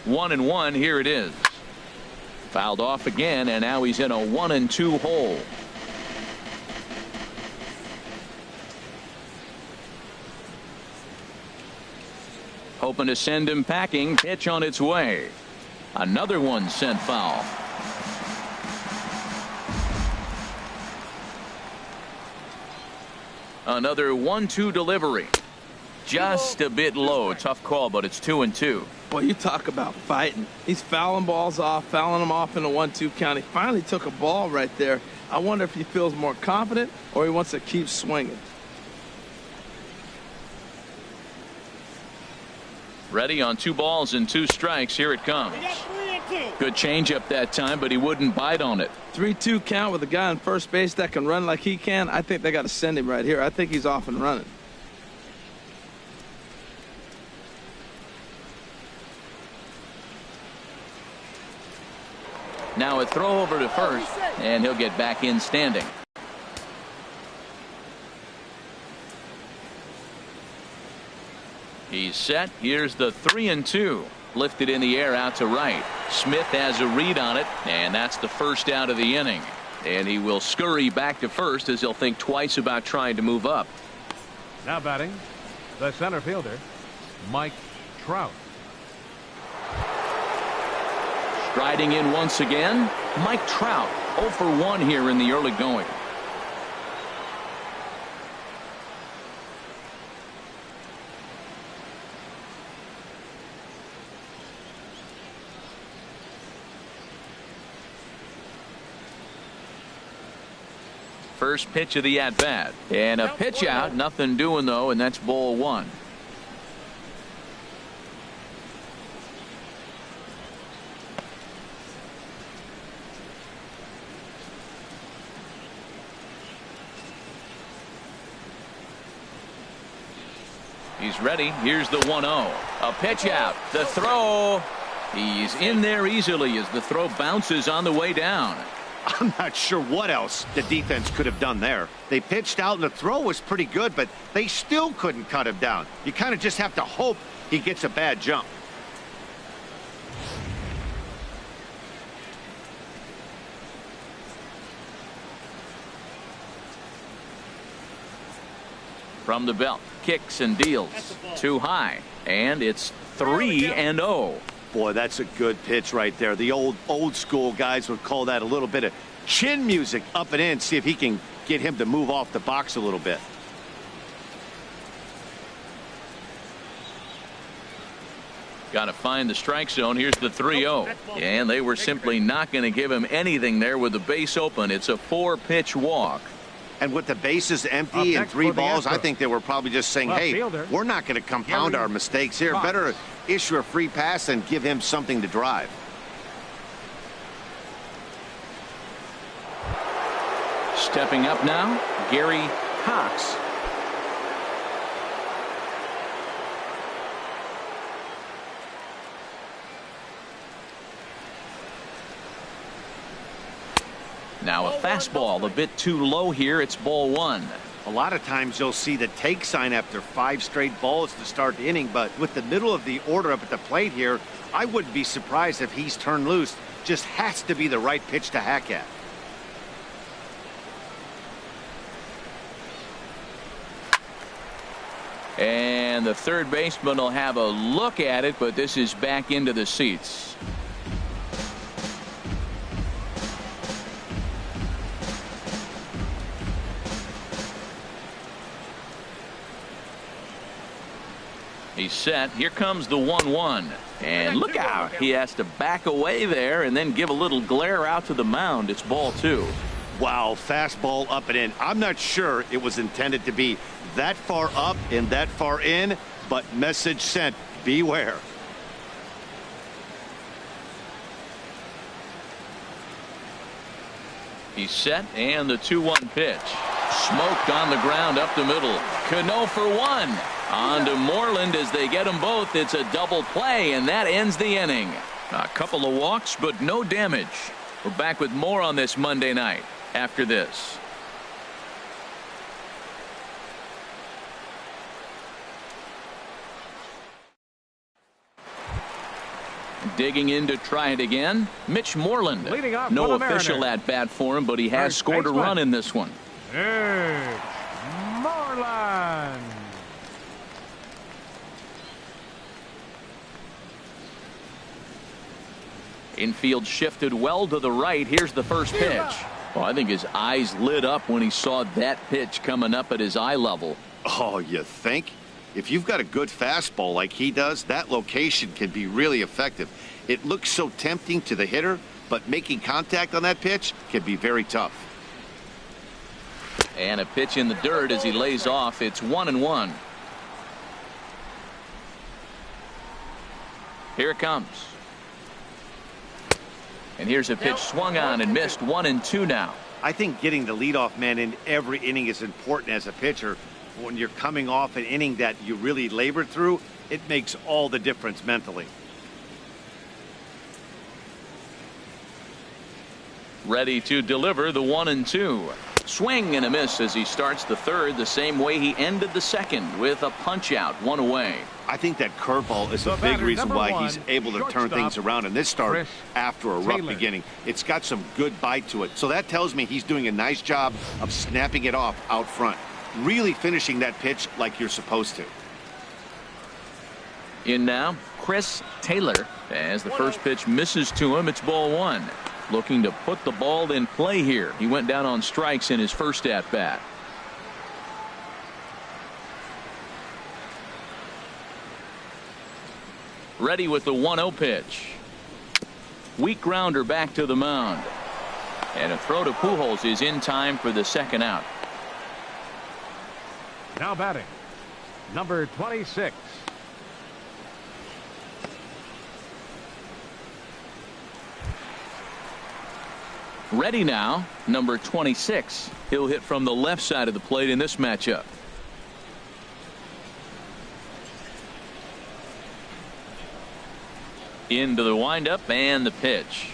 One and one. Here it is. Fouled off again, and now he's in a 1-2 hole. Hoping to send him packing. Pitch on its way. Another one sent foul. Another 1-2 delivery. Just a bit low. Tough call, but it's 2-2. Boy, you talk about fighting. He's fouling balls off, fouling them off in a 1-2 count. He finally took a ball right there. I wonder if he feels more confident or he wants to keep swinging. Ready on 2 balls and 2 strikes. Here it comes. Good changeup that time, but he wouldn't bite on it. 3-2 count with a guy on first base that can run like he can. I think they got to send him right here. I think he's off and running. Now a throw over to first, and he'll get back in standing. He's set. Here's the 3-2. Lifted in the air out to right. Smith has a read on it, and that's the first out of the inning. And he will scurry back to first as he'll think twice about trying to move up. Now batting, the center fielder, Mike Trout. Striding in once again, Mike Trout, 0 for 1 here in the early going. First pitch of the at-bat. And a pitch out. Nothing doing, though, and that's ball 1. He's ready. Here's the 1-0. A pitch out. The throw. He's in there easily as the throw bounces on the way down. I'm not sure what else the defense could have done there. They pitched out and the throw was pretty good, but they still couldn't cut him down. You kind of just have to hope he gets a bad jump. From the belt, kicks and deals. Too high, and it's 3-0. Boy, that's a good pitch right there. The old school guys would call that a little bit of chin music up and in. See if he can get him to move off the box a little bit. Got to find the strike zone. Here's the 3-0. And they were simply not going to give him anything there with the base open. It's a 4-pitch walk. And with the bases empty and 3 balls, I think they were probably just saying, hey, we're not going to compound our mistakes here. Better issue a free pass and give him something to drive. Stepping up now, Gary Cox. Now a fastball a bit too low here. It's ball 1. A lot of times you'll see the take sign after 5 straight balls to start the inning, but with the middle of the order up at the plate here, I wouldn't be surprised if he's turned loose. Just has to be the right pitch to hack at. And the third baseman will have a look at it, but this is back into the seats. He's set. Here comes the 1-1. And look out. He has to back away there and then give a little glare out to the mound. It's ball 2. Wow, fastball up and in. I'm not sure it was intended to be that far up and that far in, but message sent. Beware. He's set, and the 2-1 pitch. Smoked on the ground up the middle. Cano for 1. On to Moreland as they get them both. It's a double play, and that ends the inning. A couple of walks, but no damage. We're back with more on this Monday night after this. Digging in to try it again, Mitch Moreland. No official at bat for him, but he has scored a run in this one. Mitch Moreland. Infield shifted well to the right. Here's the first pitch. Well, I think his eyes lit up when he saw that pitch coming up at his eye level. Oh, you think? If you've got a good fastball like he does, that location can be really effective. It looks so tempting to the hitter, but making contact on that pitch can be very tough. And a pitch in the dirt as he lays off. It's 1-1. Here it comes. And here's a pitch swung on and missed. 1-2 now. I think getting the leadoff man in every inning is important as a pitcher. When you're coming off an inning that you really labored through, it makes all the difference mentally. Ready to deliver the 1-2. Swing and a miss as he starts the third the same way he ended the second, with a punch out, one away. I think that curveball is a big reason why he's able to turn things around in this start after a rough beginning. It's got some good bite to it. So that tells me he's doing a nice job of snapping it off out front. Really finishing that pitch like you're supposed to. In now, Chris Taylor. As the first pitch misses to him, it's ball one. Looking to put the ball in play here. He went down on strikes in his first at bat. Ready with the 1-0 pitch. Weak grounder back to the mound. And a throw to Pujols is in time for the second out. Now batting, number 26. Ready now, number 26. He'll hit from the left side of the plate in this matchup. Into the windup and the pitch.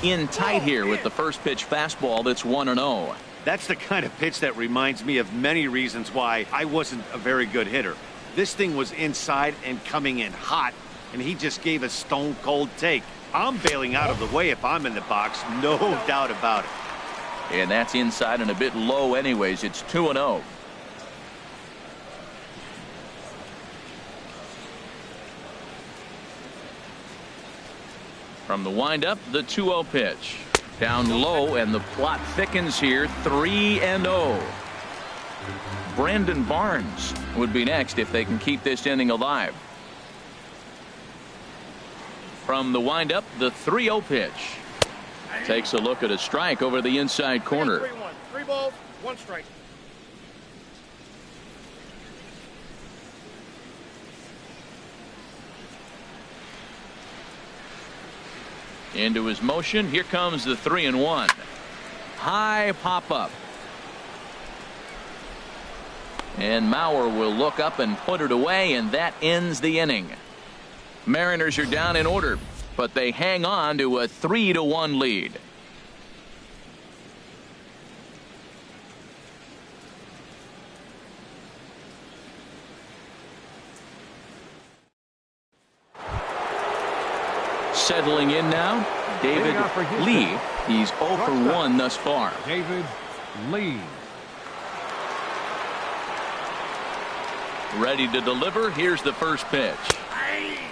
In tight here with the first pitch fastball that's 1-0. That's the kind of pitch that reminds me of many reasons why I wasn't a very good hitter. This thing was inside and coming in hot, and he just gave a stone cold take. I'm bailing out of the way if I'm in the box, no doubt about it. And that's inside and a bit low anyways. It's 2-0. From the windup, the 2-0 pitch. Down low, and the plot thickens here. 3-0. Brandon Barnes would be next if they can keep this inning alive. From the windup, the 3-0 pitch. Takes a look at a strike over the inside corner. 3-1. 3 balls, 1 strike. Into his motion. Here comes the 3-1. High pop up. And Mauer will look up and put it away, and that ends the inning. Mariners are down in order, but they hang on to a 3-1 lead. Settling in now, David Lee. He's 0 for 1 thus far. David Lee. Ready to deliver. Here's the first pitch.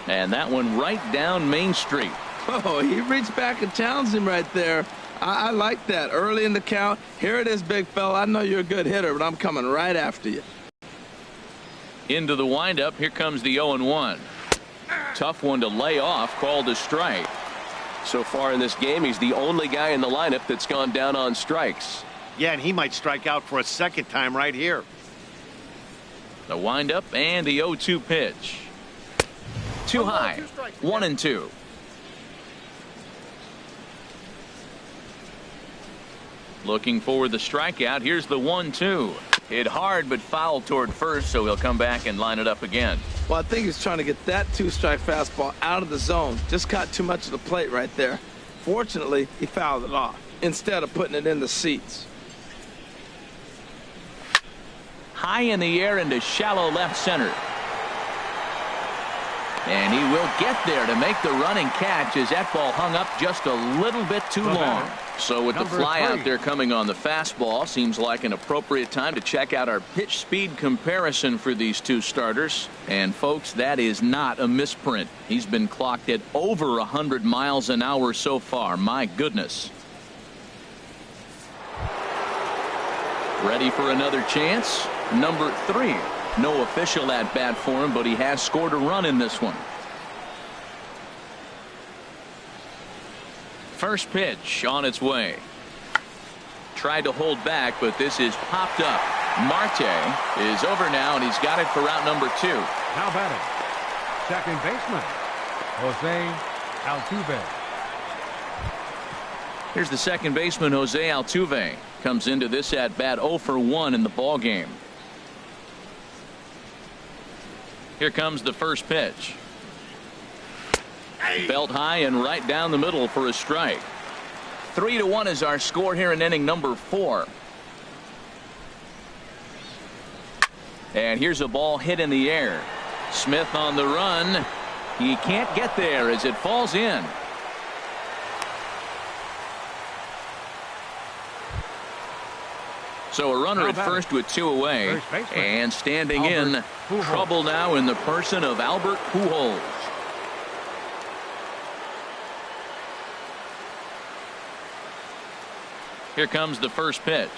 And that one right down Main Street. Oh, he reached back and challenged him right there. I like that. Early in the count. Here it is, big fella. I know you're a good hitter, but I'm coming right after you. Into the windup. Here comes the 0-1. Tough one to lay off. Called a strike. So far in this game, he's the only guy in the lineup that's gone down on strikes. Yeah, and he might strike out for a second time right here. The windup and the 0-2 pitch. Too high. 1-2. Looking for the strikeout. Here's the 1-2. Hit hard but foul toward first, so he'll come back and line it up again. Well, I think he's trying to get that 2-strike fastball out of the zone. Just caught too much of the plate right there. Fortunately, he fouled it off instead of putting it in the seats. High in the air into shallow left center. And he will get there to make the running catch as that ball hung up just a little bit too long. So with the fly out there coming on the fastball, seems like an appropriate time to check out our pitch speed comparison for these two starters. And folks, that is not a misprint. He's been clocked at over 100 miles an hour so far. My goodness. Ready for another chance? Number 3. No official at bat for him, but he has scored a run in this one. First pitch on its way. Tried to hold back, but this is popped up. Marte is over now, and he's got it for route number 2. Now batting, second baseman, Jose Altuve. Here's the second baseman, Jose Altuve. Comes into this at bat 0 for 1 in the ball game. Here comes the first pitch. Belt high and right down the middle for a strike. 3-1 is our score here in inning number 4. And here's a ball hit in the air. Smith on the run. He can't get there as it falls in. So a runner at first with 2 away. And standing in, trouble now in the person of Albert Pujols. Here comes the first pitch.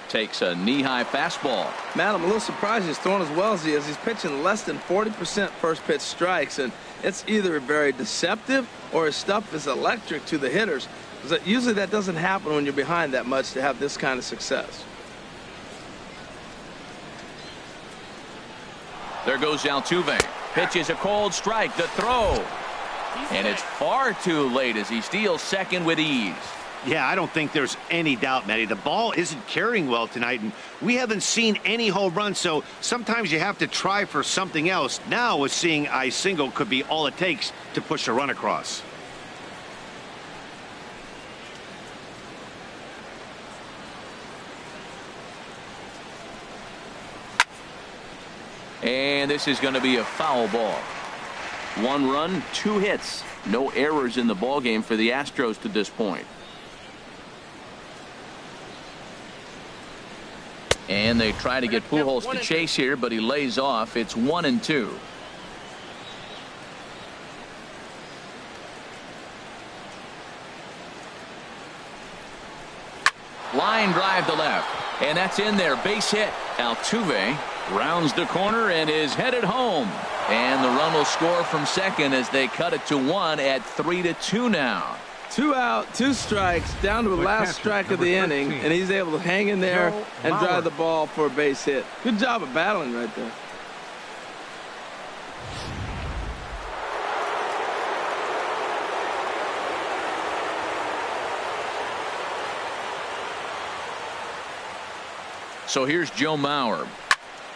Takes a knee-high fastball. Man, I'm a little surprised he's throwing as well as he is. He's pitching less than 40% first pitch strikes, and it's either very deceptive or his stuff is electric to the hitters. Usually that doesn't happen when you're behind that much to have this kind of success. There goes Altuve. Pitch is a cold strike. The throw. And it's far too late as he steals second with ease. Yeah, I don't think there's any doubt, Matty. The ball isn't carrying well tonight, and we haven't seen any home runs, so sometimes you have to try for something else. Now, with seeing a single could be all it takes to push a run across. And this is going to be a foul ball. 1 run, 2 hits. No errors in the ballgame for the Astros to this point. And they try to get Pujols to chase here, but he lays off. It's 1-2. Line drive to left. And that's in there. Base hit. Altuve rounds the corner and is headed home. And the run will score from second as they cut it to 1 at 3-2 now. 2 out, 2 strikes, down to the last strike of the inning, and he's able to hang in there and drive the ball for a base hit. Good job of battling right there. So here's Joe Mauer.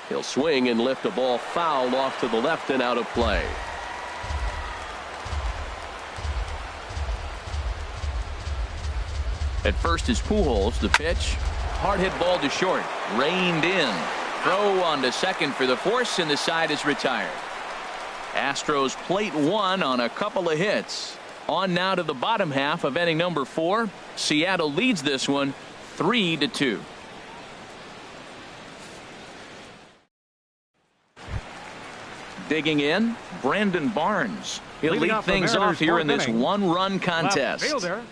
He'll swing and lift a ball foul off to the left and out of play. At first is Pujols. The pitch. Hard hit ball to short. Reined in. Throw on to second for the force, and the side is retired. Astros plate 1 on a couple of hits. On now to the bottom half of inning number 4. Seattle leads this one 3-2. Digging in, Brandon Barnes. He'll lead things off here in this 1-run contest. Fielder,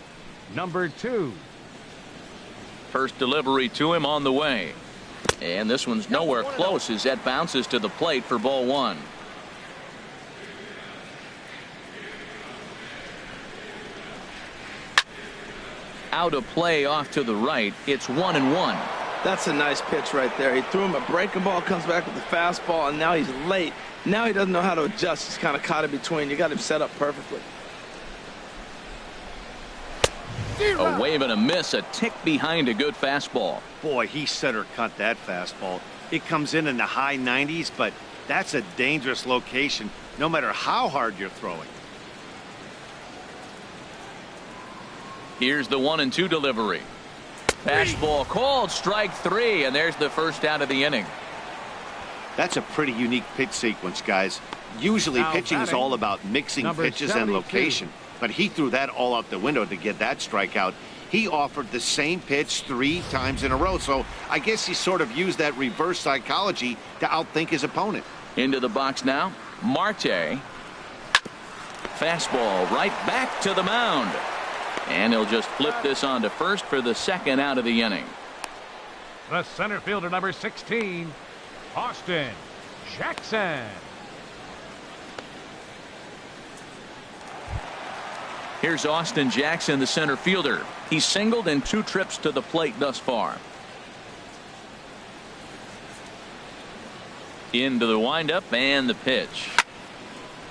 number 2. First delivery to him on the way. And this one's nowhere close as that bounces to the plate for ball 1. Out of play off to the right. It's 1-1. That's a nice pitch right there. He threw him a breaking ball, comes back with the fastball, and now he's late. Now he doesn't know how to adjust. He's kind of caught in between. You got him set up perfectly. A wave and a miss, a tick behind a good fastball. Boy, he center cut that fastball. It comes in the high 90s, but that's a dangerous location no matter how hard you're throwing. Here's the 1-2 delivery. Fastball called, strike 3, and there's the first out of the inning. That's a pretty unique pitch sequence, guys. Usually pitching is all about mixing pitches and location, but he threw that all out the window to get that strikeout. He offered the same pitch 3 times in a row, so I guess he sort of used that reverse psychology to outthink his opponent. Into the box now, Marte. Fastball right back to the mound. And he'll just flip this on to first for the second out of the inning. The center fielder, number 16, Austin Jackson. Here's Austin Jackson, the center fielder. He's singled in 2 trips to the plate thus far. Into the windup and the pitch.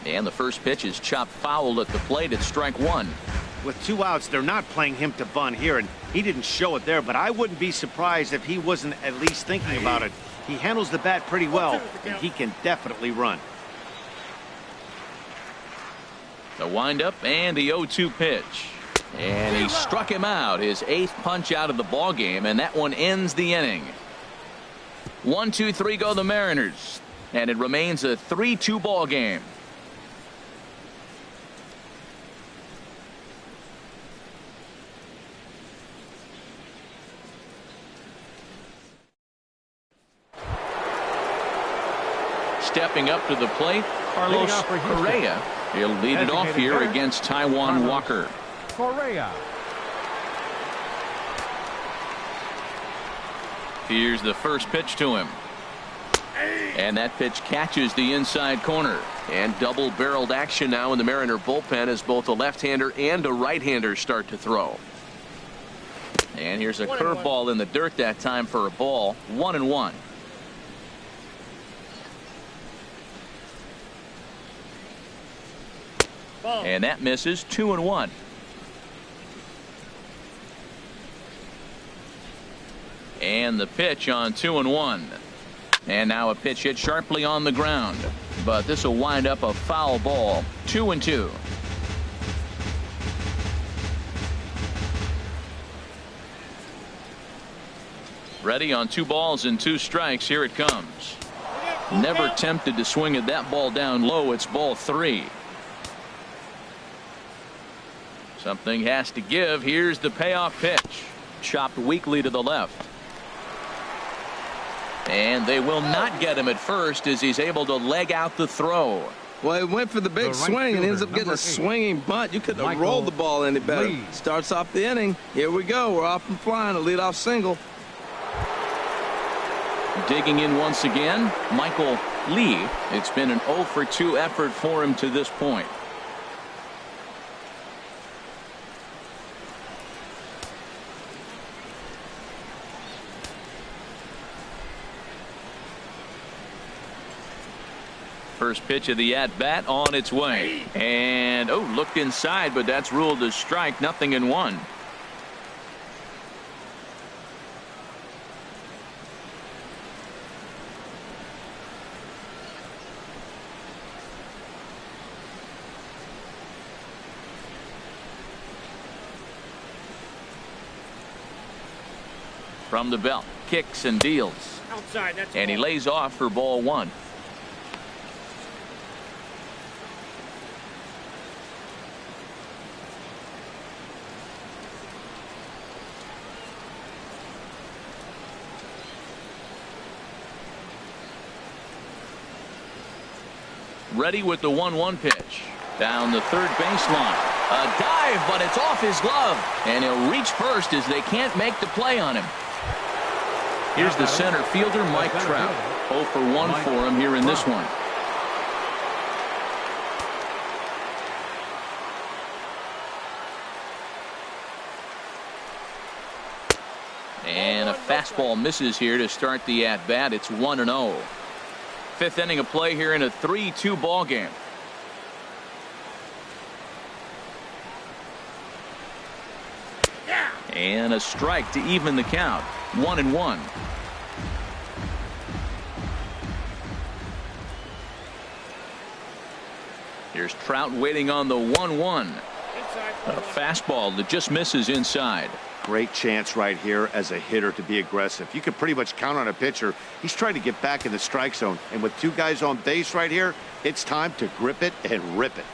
And the first pitch is chopped foul at the plate at strike 1. With 2 outs, they're not playing him to bunt here, and he didn't show it there, but I wouldn't be surprised if he wasn't at least thinking about it. He handles the bat pretty well, and he can definitely run. The windup and the 0-2 pitch. And he struck him out, his 8th punch out of the ball game, and that one ends the inning. 1-2-3 go the Mariners, and it remains a 3-2 ball game. Stepping up to the plate, Carlos Correa. He'll lead it off here against Taijuan Walker. Correa. Here's the first pitch to him. And that pitch catches the inside corner. And double-barreled action now in the Mariner bullpen as both a left-hander and a right-hander start to throw. And here's a curveball in the dirt that time for a ball. 1-1. And that misses. 2-1. And the pitch on 2-1. And now a pitch hit sharply on the ground. But this will wind up a foul ball. 2-2. Ready on 2 balls and 2 strikes. Here it comes. Never tempted to swing at that ball down low. It's ball 3. Something has to give. Here's the payoff pitch. Chopped weakly to the left. And they will not get him at first as he's able to leg out the throw. Well, he went for the big swing and ends up getting a swinging bunt. You couldn't have rolled the ball any better. Starts off the inning. Here we go. We're off and flying. A leadoff single. Digging in once again, Michael Lee. It's been an 0 for 2 effort for him to this point. First pitch of the at-bat on its way. And, looked inside, but that's ruled a strike. 0-1. From the belt, kicks and deals. Outside, that's and he lays off for ball 1. Ready with the 1-1 pitch. Down the third baseline. A dive, but it's off his glove. And he'll reach first as they can't make the play on him. Here's the center fielder, Mike Trout. 0 for 1 for him here in this one. And a fastball misses here to start the at-bat. It's 1-0. 5th inning of play here in a 3-2 ball game. And a strike to even the count. 1-1. Here's Trout waiting on the 1-1. A fastball that just misses inside. Great chance right here as a hitter to be aggressive. You can pretty much count on a pitcher. He's trying to get back in the strike zone. And with 2 guys on base right here, it's time to grip it and rip it.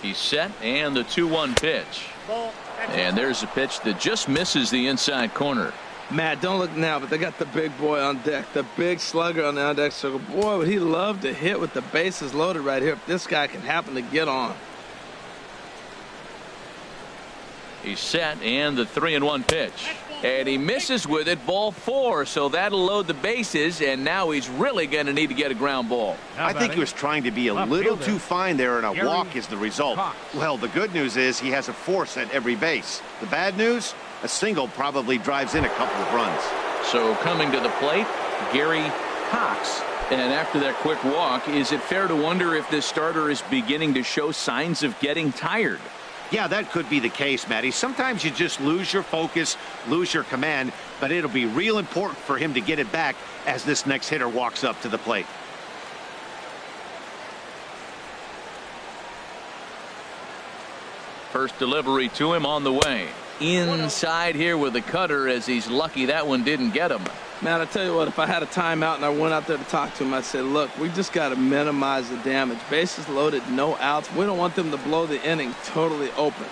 He's set, and the 2-1 pitch. And there's a pitch that just misses the inside corner. Matt, don't look now, but they got the big boy on deck, the big slugger on the on deck circle. Boy, would he love to hit with the bases loaded right here if this guy can happen to get on. He's set, and the 3-1 pitch. And he misses with it, ball 4, so that'll load the bases, and now he's really going to need to get a ground ball. I think he was trying to be a little too fine there, and a walk is the result. Well, the good news is he has a force at every base. The bad news? A single probably drives in a couple of runs. So coming to the plate, Gary Cox. And after that quick walk, is it fair to wonder if this starter is beginning to show signs of getting tired? Yeah, that could be the case, Matty. Sometimes you just lose your focus, lose your command, but it'll be real important for him to get it back as this next hitter walks up to the plate. First delivery to him on the way. Inside here with the cutter, as he's lucky that one didn't get him. Man, I tell you what, if I had a timeout and I went out there to talk to him, I'd say, look, we just got to minimize the damage. Bases loaded, no outs. We don't want them to blow the inning totally open.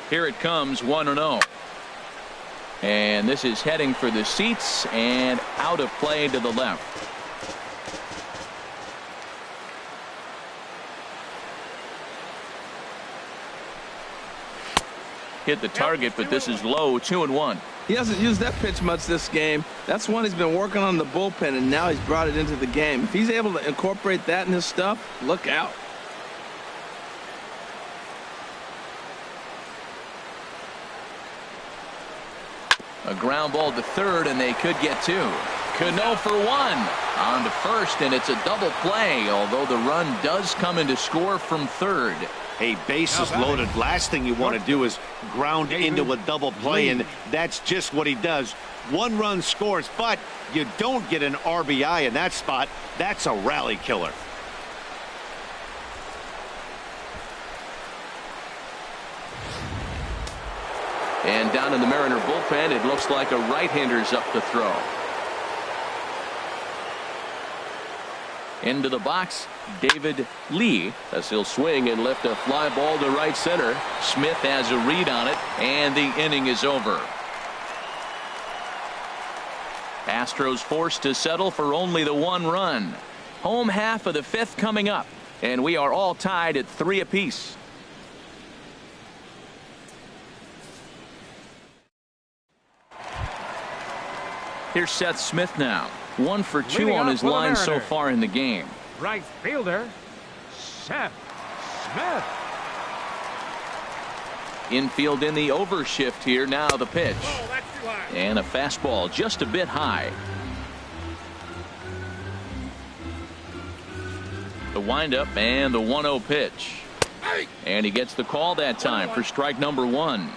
Here it comes, 1-0. And this is heading for the seats and out of play to the left. Hit the target, but this is low, 2-1. He hasn't used that pitch much this game. That's one he's been working on the bullpen, and now he's brought it into the game. If he's able to incorporate that in his stuff, look out. A ground ball to third, and they could get two. Cano for one. On to first, and it's a double play, although the run does come into score from third. Hey, bases loaded. Last thing you want to do is ground into a double play, and that's just what he does. One run scores, but you don't get an RBI in that spot. That's a rally killer. And down in the Mariner bullpen, it looks like a right-hander's up to throw. Into the box, David Lee, As he'll swing and lift a fly ball to right center. Smith has a read on it, and the inning is over. Astros forced to settle for only the one run. Home half of the fifth coming up, and we are all tied at 3 apiece. Here's Seth Smith now. 1 for 2 Leading on off his for the line so Mariners. far in the game. Right fielder, Seth Smith. Infield in the overshift here. Now the pitch. Oh, that's too high. And a fastball just a bit high. The windup and the 1-0 pitch. And he gets the call that time for strike number 1.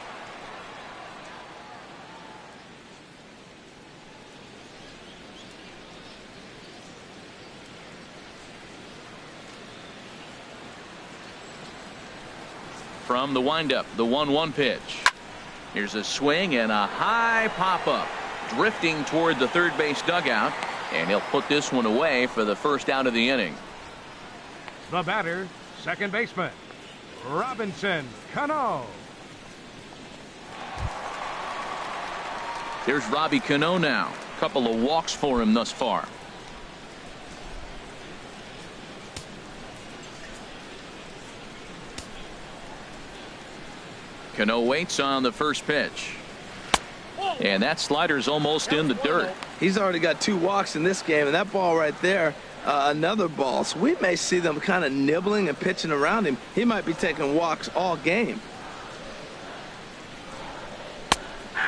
From the windup, the 1-1 pitch. Here's a swing and a high pop-up. Drifting toward the third base dugout. And he'll put this one away for the first out of the inning. The batter, second baseman, Robinson Cano. Here's Robbie Cano now. Couple of walks for him thus far. Cano waits on the first pitch. And that slider's almost in the dirt. He's already got 2 walks in this game, and that ball right there, another ball. So we may see them kind of nibbling and pitching around him. He might be taking walks all game.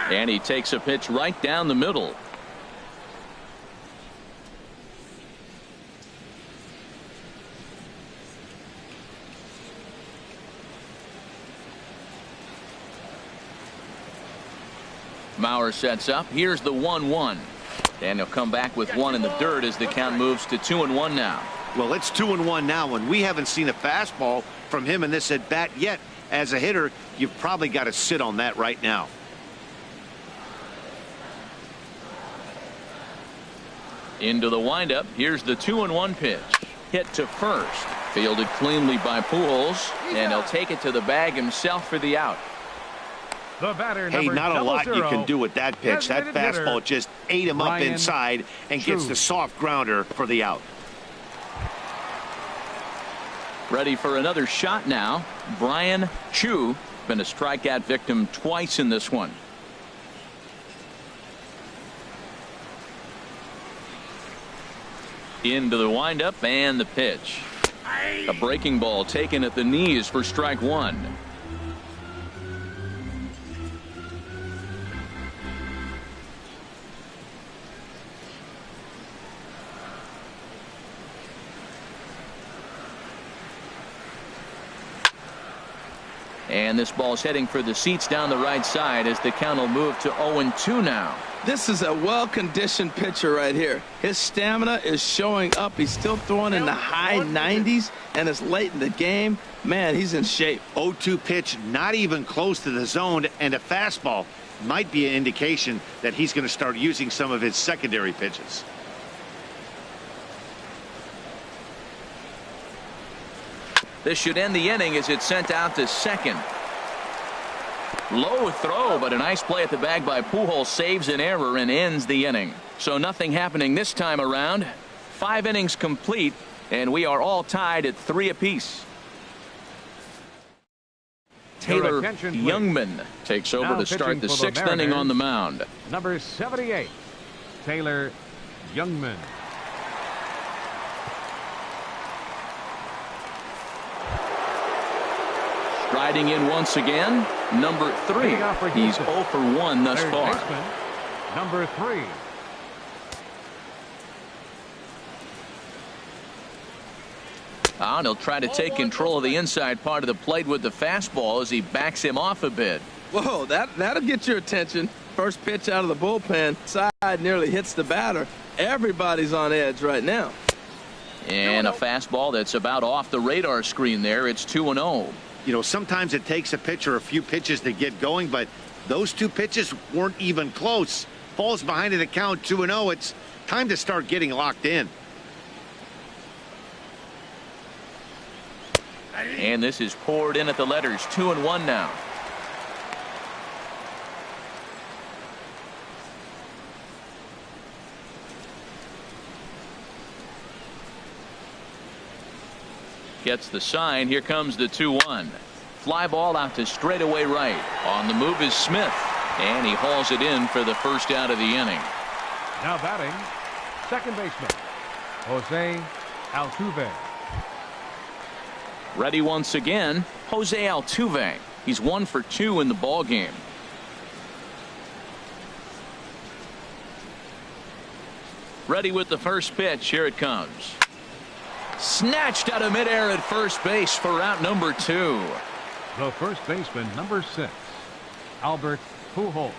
And he takes a pitch right down the middle. Mauer sets up. Here's the 1-1. And he'll come back with one in the dirt as the count moves to 2-1 now. Well, it's 2-1 now, and we haven't seen a fastball from him in this at bat yet. As a hitter, you've probably got to sit on that right now. Into the windup. Here's the 2-1 pitch. Hit to first. Fielded cleanly by Pujols, and he'll take it to the bag himself for the out. The batter, Hey, number not a lot you 00, can do with that pitch. That designated hitter, fastball just ate him up Brian inside and gets Chu. the soft grounder for the out. Ready for another shot now. Brian Chu, been a strikeout victim twice in this one. Into the windup and the pitch. A breaking ball taken at the knees for strike 1. And this ball's heading for the seats down the right side as the count will move to 0-2 now. This is a well-conditioned pitcher right here. His stamina is showing up. He's still throwing in the high 90s, and it's late in the game. Man, he's in shape. 0-2 pitch, not even close to the zone, and a fastball might be an indication that he's going to start using some of his secondary pitches. This should end the inning as it's sent out to second. Low throw, but a nice play at the bag by Pujols saves an error and ends the inning. So nothing happening this time around. 5 innings complete, and we are all tied at 3 apiece. Taylor Youngman takes over to start the 6th inning on the mound. Number 78, Taylor Youngman. Striding in once again, number 3. He's 0 for 1 thus far. Baseman, number 3. And he'll try to take control of the inside part of the plate with the fastball as he backs him off a bit. Whoa, that'll get your attention. First pitch out of the bullpen. Side nearly hits the batter. Everybody's on edge right now. And a fastball that's about off the radar screen there. It's 2-0. You know, sometimes it takes a pitcher a few pitches to get going, but those 2 pitches weren't even close. Falls behind in the count 2-0. It's time to start getting locked in. And this is poured in at the letters. 2-1 now. Gets the sign. Here comes the 2-1. Fly ball out to straightaway right. On the move is Smith, and he hauls it in for the first out of the inning. Now batting, second baseman, Jose Altuve. Ready once again, Jose Altuve. He's 1 for 2 in the ball game. Ready with the first pitch. Here it comes. Snatched out of midair at first base for out number 2. The first baseman, number 6, Albert Pujols.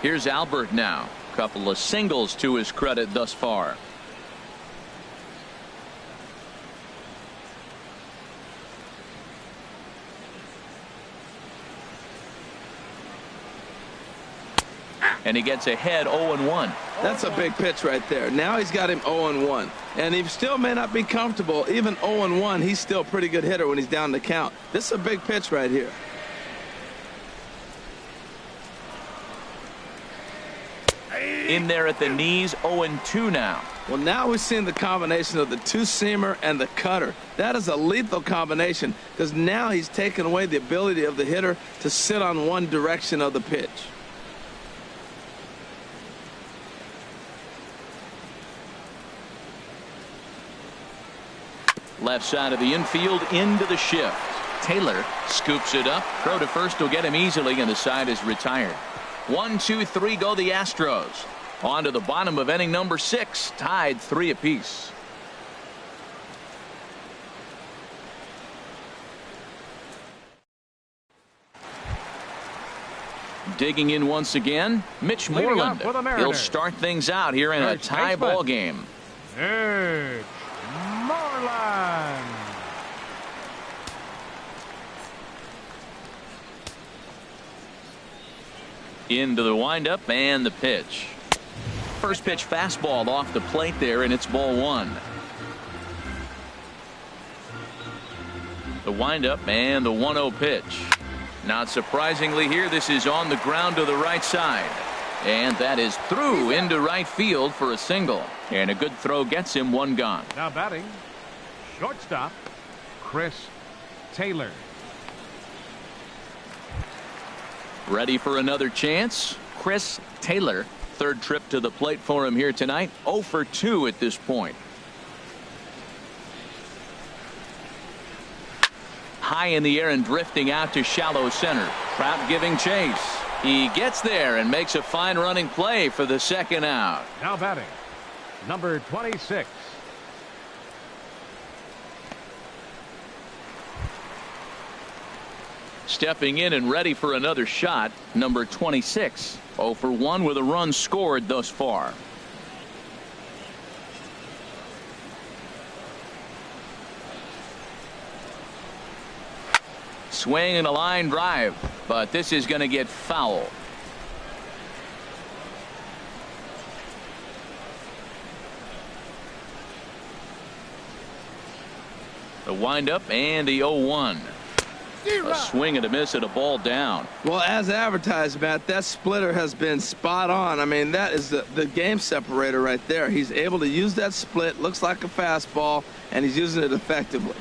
Here's Albert now. Couple of singles to his credit thus far. And he gets ahead 0-1. That's a big pitch right there. Now he's got him 0-1. And he still may not be comfortable. Even 0-1, he's still a pretty good hitter when he's down the count. This is a big pitch right here. In there at the knees, 0-2 now. Well, now we're seeing the combination of the 2-seamer and the cutter. That is a lethal combination because now he's taken away the ability of the hitter to sit on one direction of the pitch. Left side of the infield into the shift. Taylor scoops it up. Throw to first will get him easily, and the side is retired. 1, 2, 3 go the Astros. On to the bottom of inning number 6, tied 3 apiece. Digging in once again, Mitch Moreland. He'll start things out here in a tie ball game. Mitch Moreland. Into the windup and the pitch. First pitch fastball off the plate there, and it's ball 1. The windup and the 1-0 pitch. Not surprisingly here, this is on the ground to the right side. And that is through into right field for a single. And a good throw gets him 1 gone. Now batting, shortstop, Chris Taylor. Ready for another chance? Chris Taylor. Third trip to the plate for him here tonight. 0 for 2 at this point. High in the air and drifting out to shallow center. Trout giving chase. He gets there and makes a fine running play for the second out. Now batting, number 26, Stepping in and ready for another shot, number 26. 0 for 1 with a run scored thus far. Swing and a line drive, but this is going to get foul. The windup and the 0-1. A swing and a miss and a ball down. Well, as advertised, Matt, that splitter has been spot on. I mean, that is the game separator right there. He's able to use that split, looks like a fastball, and he's using it effectively.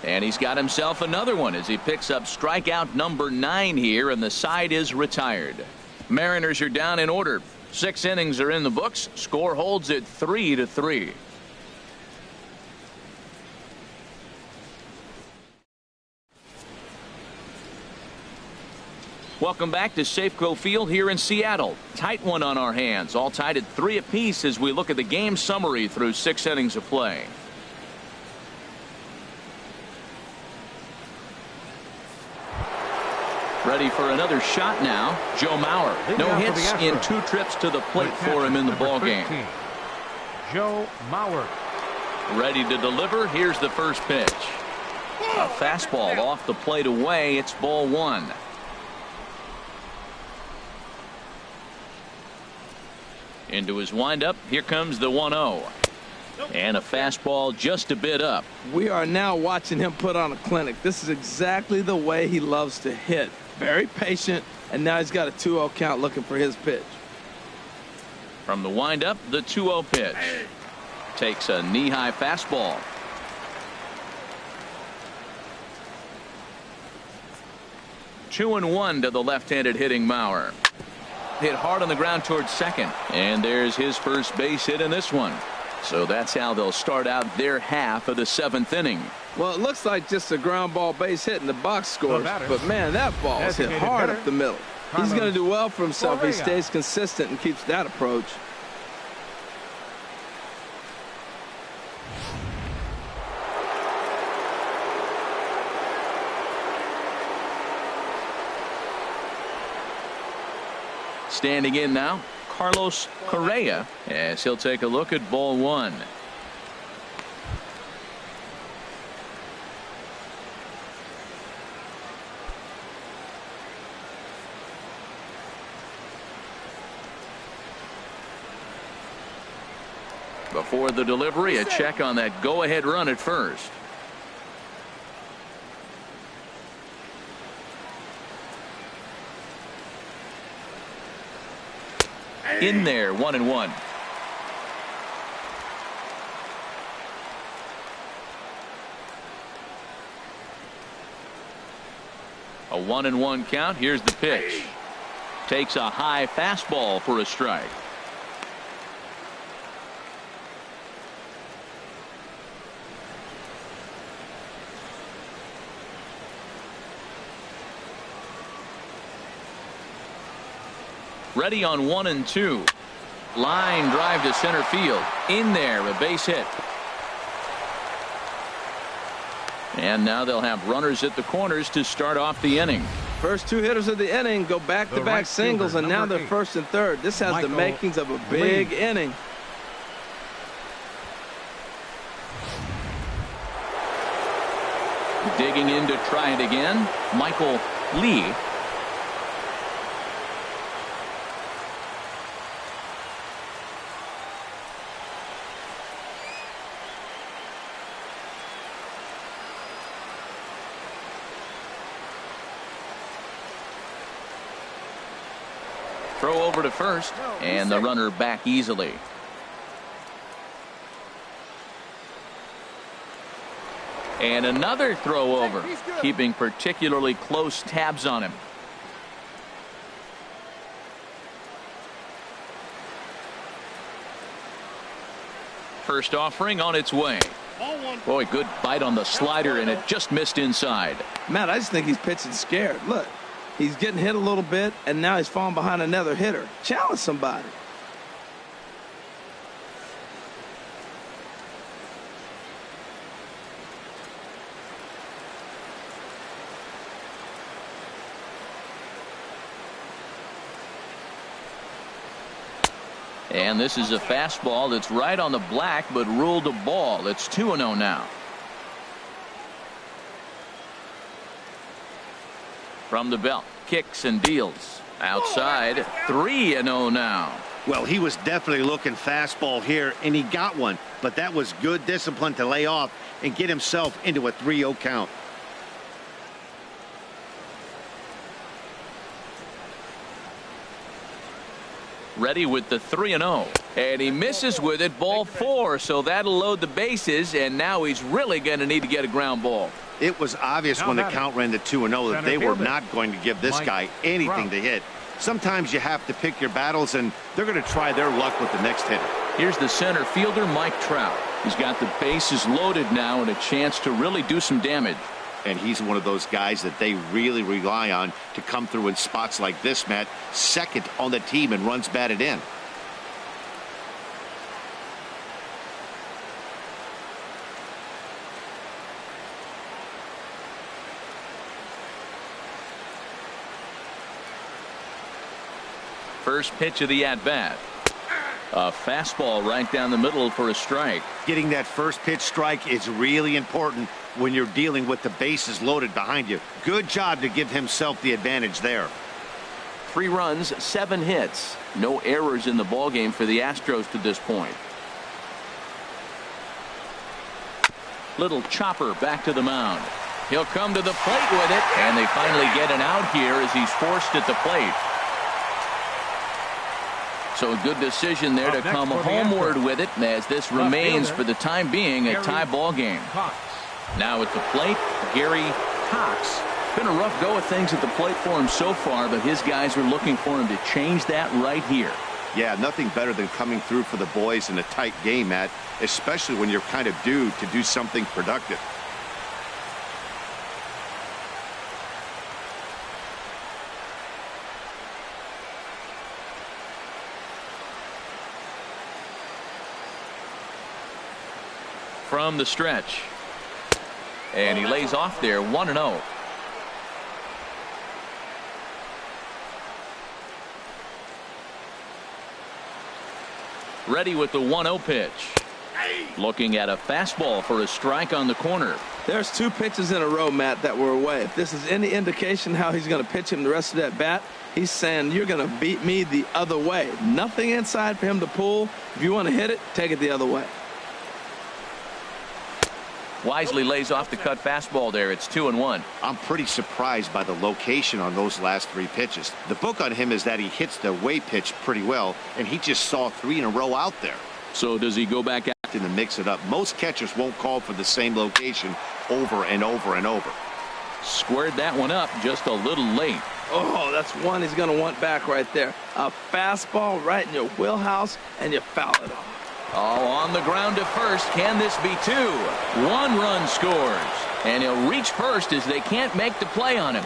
And he's got himself another one as he picks up strikeout number 9 here, and the side is retired. Mariners are down in order. 6 innings are in the books. Score holds at 3-3. Welcome back to Safeco Field here in Seattle. Tight one on our hands, all tied at 3 apiece as we look at the game summary through 6 innings of play. Ready for another shot now. Joe Mauer. No hits in 2 trips to the plate for him in the ballgame. Joe Mauer. Ready to deliver. Here's the first pitch. A fastball off the plate away. It's ball 1. Into his windup. Here comes the 1-0. And a fastball just a bit up. We are now watching him put on a clinic. This is exactly the way he loves to hit. Very patient, and now he's got a 2-0 count looking for his pitch. From the windup, the 2-0 pitch. Takes a knee-high fastball. Two and 1 to the left-handed hitting Mauer. Hit hard on the ground towards second, and there's his first base hit in this one. So that's how they'll start out their half of the 7th inning. Well, it looks like just a ground ball base hit in the box scores, but man, that ball is hit hard up the middle. He's going to do well for himself if he stays consistent and keeps that approach. Standing in now, Carlos Correa, as he'll take a look at ball 1. Before the delivery, a check on that go-ahead run at first. In there, 1-1. A 1-1 count. Here's the pitch. Takes a high fastball for a strike. Ready on 1 and 2. Line drive to center field. In there, a base hit. And now they'll have runners at the corners to start off the inning. First 2 hitters of the inning go back-to-back singles, and now they're 1st and 3rd. This has the makings of a big inning. Digging in to try it again, Michael Lee. Throw over to first, and the runner back easily. And another throw over, keeping particularly close tabs on him. First offering on its way. Boy, good bite on the slider, and it just missed inside. Matt, I just think he's pitching scared. Look. He's getting hit a little bit, and now he's falling behind another hitter. Challenge somebody. And this is a fastball that's right on the black, but ruled a ball. It's 2-0 now. From the belt, kicks and deals. Outside, 3-0 now. Well, he was definitely looking fastball here, and he got one. But that was good discipline to lay off and get himself into a 3-0 count. Ready with the 3-0. And he misses with it, ball 4. So that'll load the bases, and now he's really going to need to get a ground ball. It was obvious when the count ran to 2-0 that they were not going to give this guy anything to hit. Sometimes you have to pick your battles, and they're going to try their luck with the next hitter. Here's the center fielder, Mike Trout. He's got the bases loaded now and a chance to really do some damage. And he's one of those guys that they really rely on to come through in spots like this, Matt. Second on the team and runs batted in. First pitch of the at-bat. A fastball right down the middle for a strike. Getting that first pitch strike is really important when you're dealing with the bases loaded behind you. Good job to give himself the advantage there. 3 runs, 7 hits. No errors in the ballgame for the Astros to this point. Little chopper back to the mound. He'll come to the plate with it, and they finally get an out here as he's forced at the plate. So a good decision there to come homeward with it, as this remains for the time being a tie ball game. Now at the plate, Gary Cox. Been a rough go of things at the plate for him so far, but his guys are looking for him to change that right here. Yeah, nothing better than coming through for the boys in a tight game, Matt, especially when you're kind of due to do something productive. From the stretch. And he lays off there, 1-0. Ready with the 1-0 pitch. Looking at a fastball for a strike on the corner. There's 2 pitches in a row, Matt, that were away. If this is any indication how he's going to pitch him the rest of that bat, he's saying you're going to beat me the other way. Nothing inside for him to pull. If you want to hit it, take it the other way. Wisely lays off the cut fastball there. It's 2-1. I'm pretty surprised by the location on those last 3 pitches. The book on him is that he hits the away pitch pretty well, and he just saw 3 in a row out there. So does he go back out to mix it up? Most catchers won't call for the same location over and over and over. Squared that one up just a little late. Oh, that's one he's going to want back right there. A fastball right in your wheelhouse, and you foul it off. Oh, on the ground to first. Can this be 2? 1 run scores. And he'll reach first as they can't make the play on him.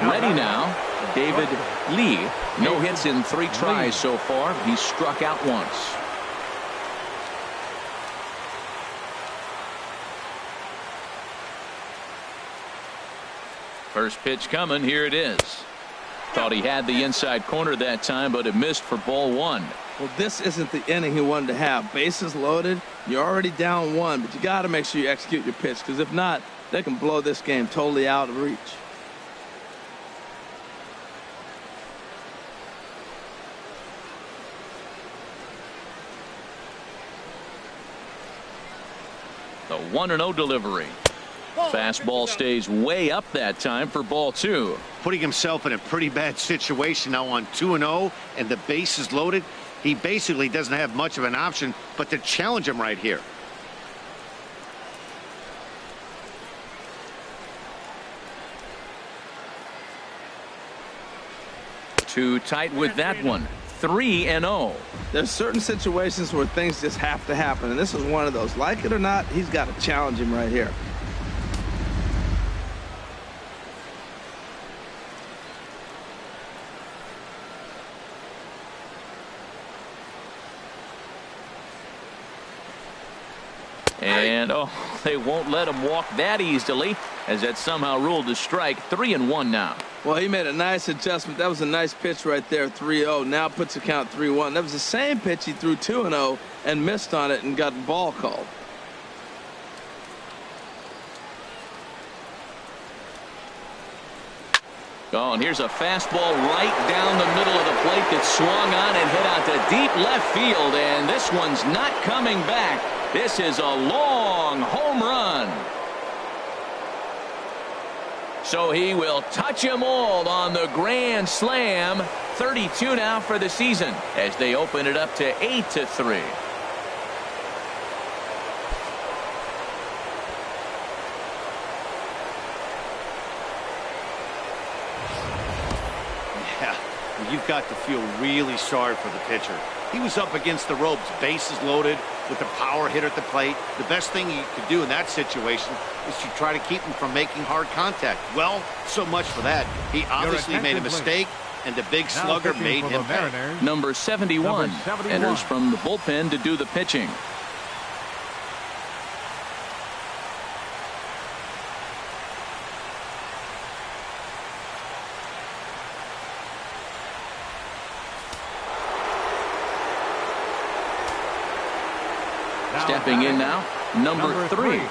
Ready now, David Lee. No hits in 3 tries so far. He's struck out once. First pitch coming. Here it is. Thought he had the inside corner that time, but it missed for ball 1. Well, this isn't the inning he wanted to have. Bases loaded. You're already down 1, but you got to make sure you execute your pitch, because if not, they can blow this game totally out of reach. The 1-0 delivery. Fastball stays way up that time for ball 2. Putting himself in a pretty bad situation now on 2-0 and the base is loaded. He basically doesn't have much of an option but to challenge him right here. Too tight with that one. 3-0. There's certain situations where things just have to happen, and this is one of those. Like it or not, he's got to challenge him right here. And oh, they won't let him walk that easily, as that somehow ruled a strike. 3-1 now. Well, he made a nice adjustment. That was a nice pitch right there, 3-0. Now puts the count 3-1. That was the same pitch he threw 2-0 and missed on it and got the ball called. Oh, and here's a fastball right down the middle of the plate that swung on and hit out to deep left field, and this one's not coming back. This is a long home run. So he will touch them all on the grand slam. 32 now for the season as they open it up to 8-3. You've got to feel really sorry for the pitcher. He was up against the ropes, bases loaded, with the power hitter at the plate. The best thing he could do in that situation is to try to keep him from making hard contact. Well, so much for that. He obviously made a mistake, and the big slugger made him pay. Number 71 enters from the bullpen to do the pitching. Stepping in now, number 3.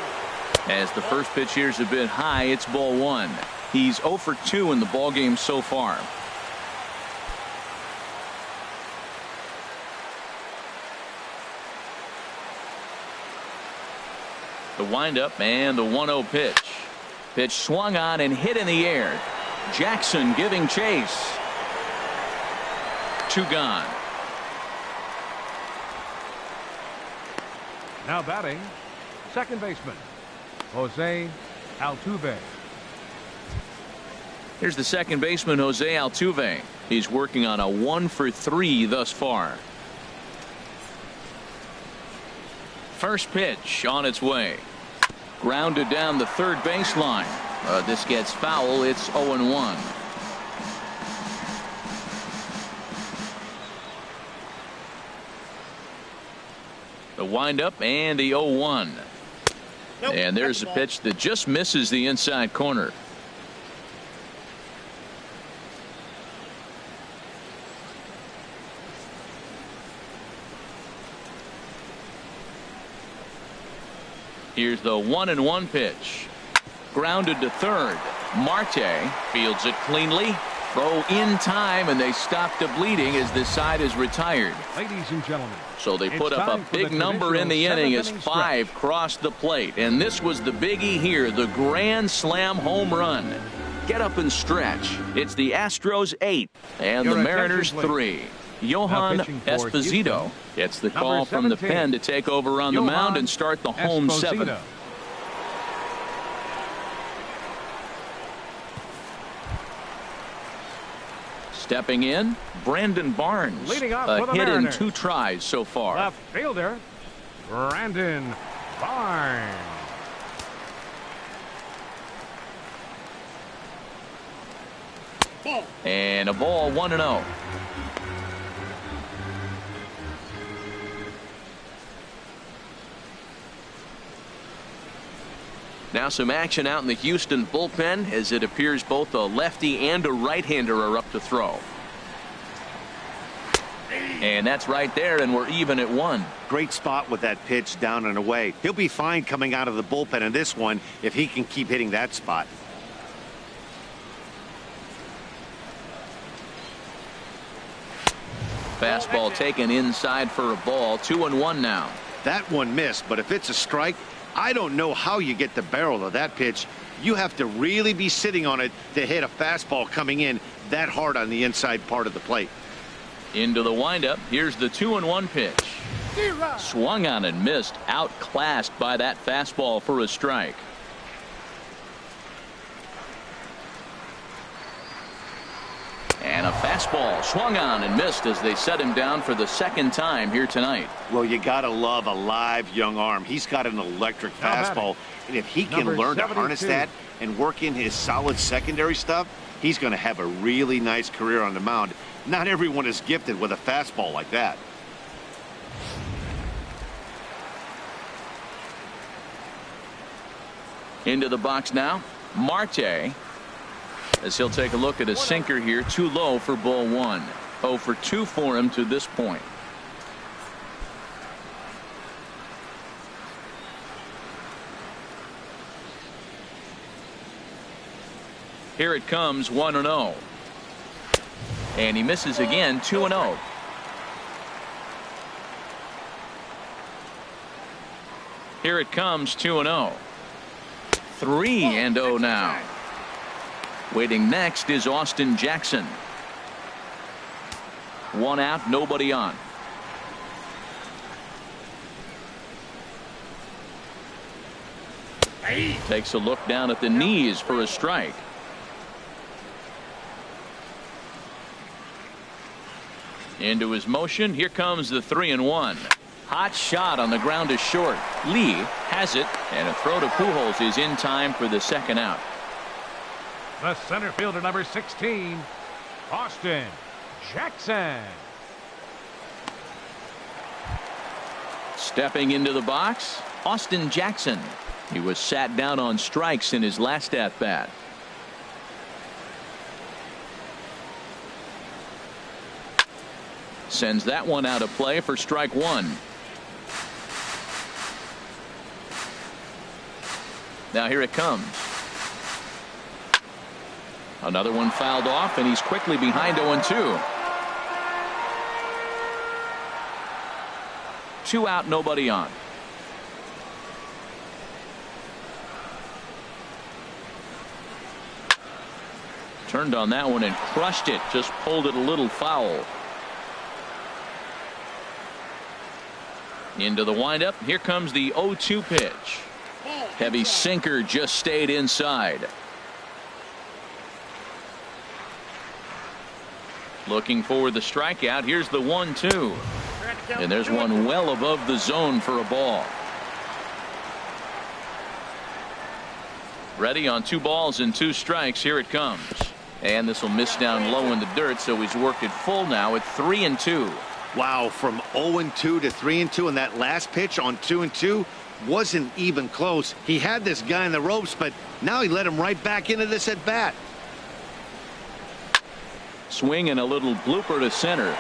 As the first pitch here is a bit high, it's ball 1. He's 0 for 2 in the ball game so far. The windup and the 1-0 pitch. Pitch swung on and hit in the air. Jackson giving chase. 2 gone. Now batting, second baseman, Jose Altuve. Here's the second baseman, Jose Altuve. He's working on a 1 for 3 thus far. First pitch on its way. Grounded down the third baseline. This gets foul. It's 0-1. The windup and the 0-1. Nope, and there's a pitch that just misses the inside corner. Here's the 1-1 pitch. Grounded to third. Marte fields it cleanly. Throw in time, and they stop the bleeding as this side is retired. Ladies and gentlemen, so they put up a big number in the inning as 5 crossed the plate. And this was the biggie here, the grand slam home run. Get up and stretch. It's the Astros 8 and the Mariners 3. Johan Esposito gets the call from the pen to take over on the mound and start the home 7th. Stepping in, Brandon Barnes. A hit in 2 tries so far. Left fielder, Brandon Barnes. And a ball, 1-0. Now some action out in the Houston bullpen, as it appears both a lefty and a right-hander are up to throw. And that's right there, and we're even at 1. Great spot with that pitch down and away. He'll be fine coming out of the bullpen in this one if he can keep hitting that spot. Fastball taken inside for a ball. 2-1 now. That one missed, but if it's a strike, I don't know how you get the barrel of that pitch. You have to really be sitting on it to hit a fastball coming in that hard on the inside part of the plate. Into the windup. Here's the 2-1 pitch. Swung on and missed. Outclassed by that fastball for a strike. And a fastball swung on and missed as they set him down for the 2nd time here tonight. Well, you gotta love a live young arm. He's got an electric fastball, and if he can learn to harness that and work in his solid secondary stuff, he's going to have a really nice career on the mound. Not everyone is gifted with a fastball like that. Into the box now, Marte, as he'll take a look at a sinker here, too low for ball one. 0 for 2 for him to this point. Here it comes, 1-0. And he misses again, 2-0. Here it comes, 2-0. 3-0 now. Waiting next is Austin Jackson. 1 out, nobody on. Takes a look down at the knees for a strike. Into his motion. Here comes the 3-1. Hot shot on the ground is short. Lee has it, and a throw to Pujols is in time for the second out. The center fielder, number 16, Austin Jackson. Stepping into the box, Austin Jackson. He was sat down on strikes in his last at bat. Sends that one out of play for strike one. Now here it comes. Another one fouled off, and he's quickly behind 0-2. 2 out, nobody on. Turned on that one and crushed it. Just pulled it a little foul. Into the windup. Here comes the 0-2 pitch. Heavy sinker just stayed inside. Looking for the strikeout. Here's the 1-2. And there's one well above the zone for a ball. Ready on 2 balls and 2 strikes. Here it comes. And this will miss down low in the dirt, so he's worked it full now at 3-2. Wow, from 0-2 to 3-2, and that last pitch on 2-2 wasn't even close. He had this guy in the ropes, but now he let him right back into this at bat. Swing and a little blooper to center.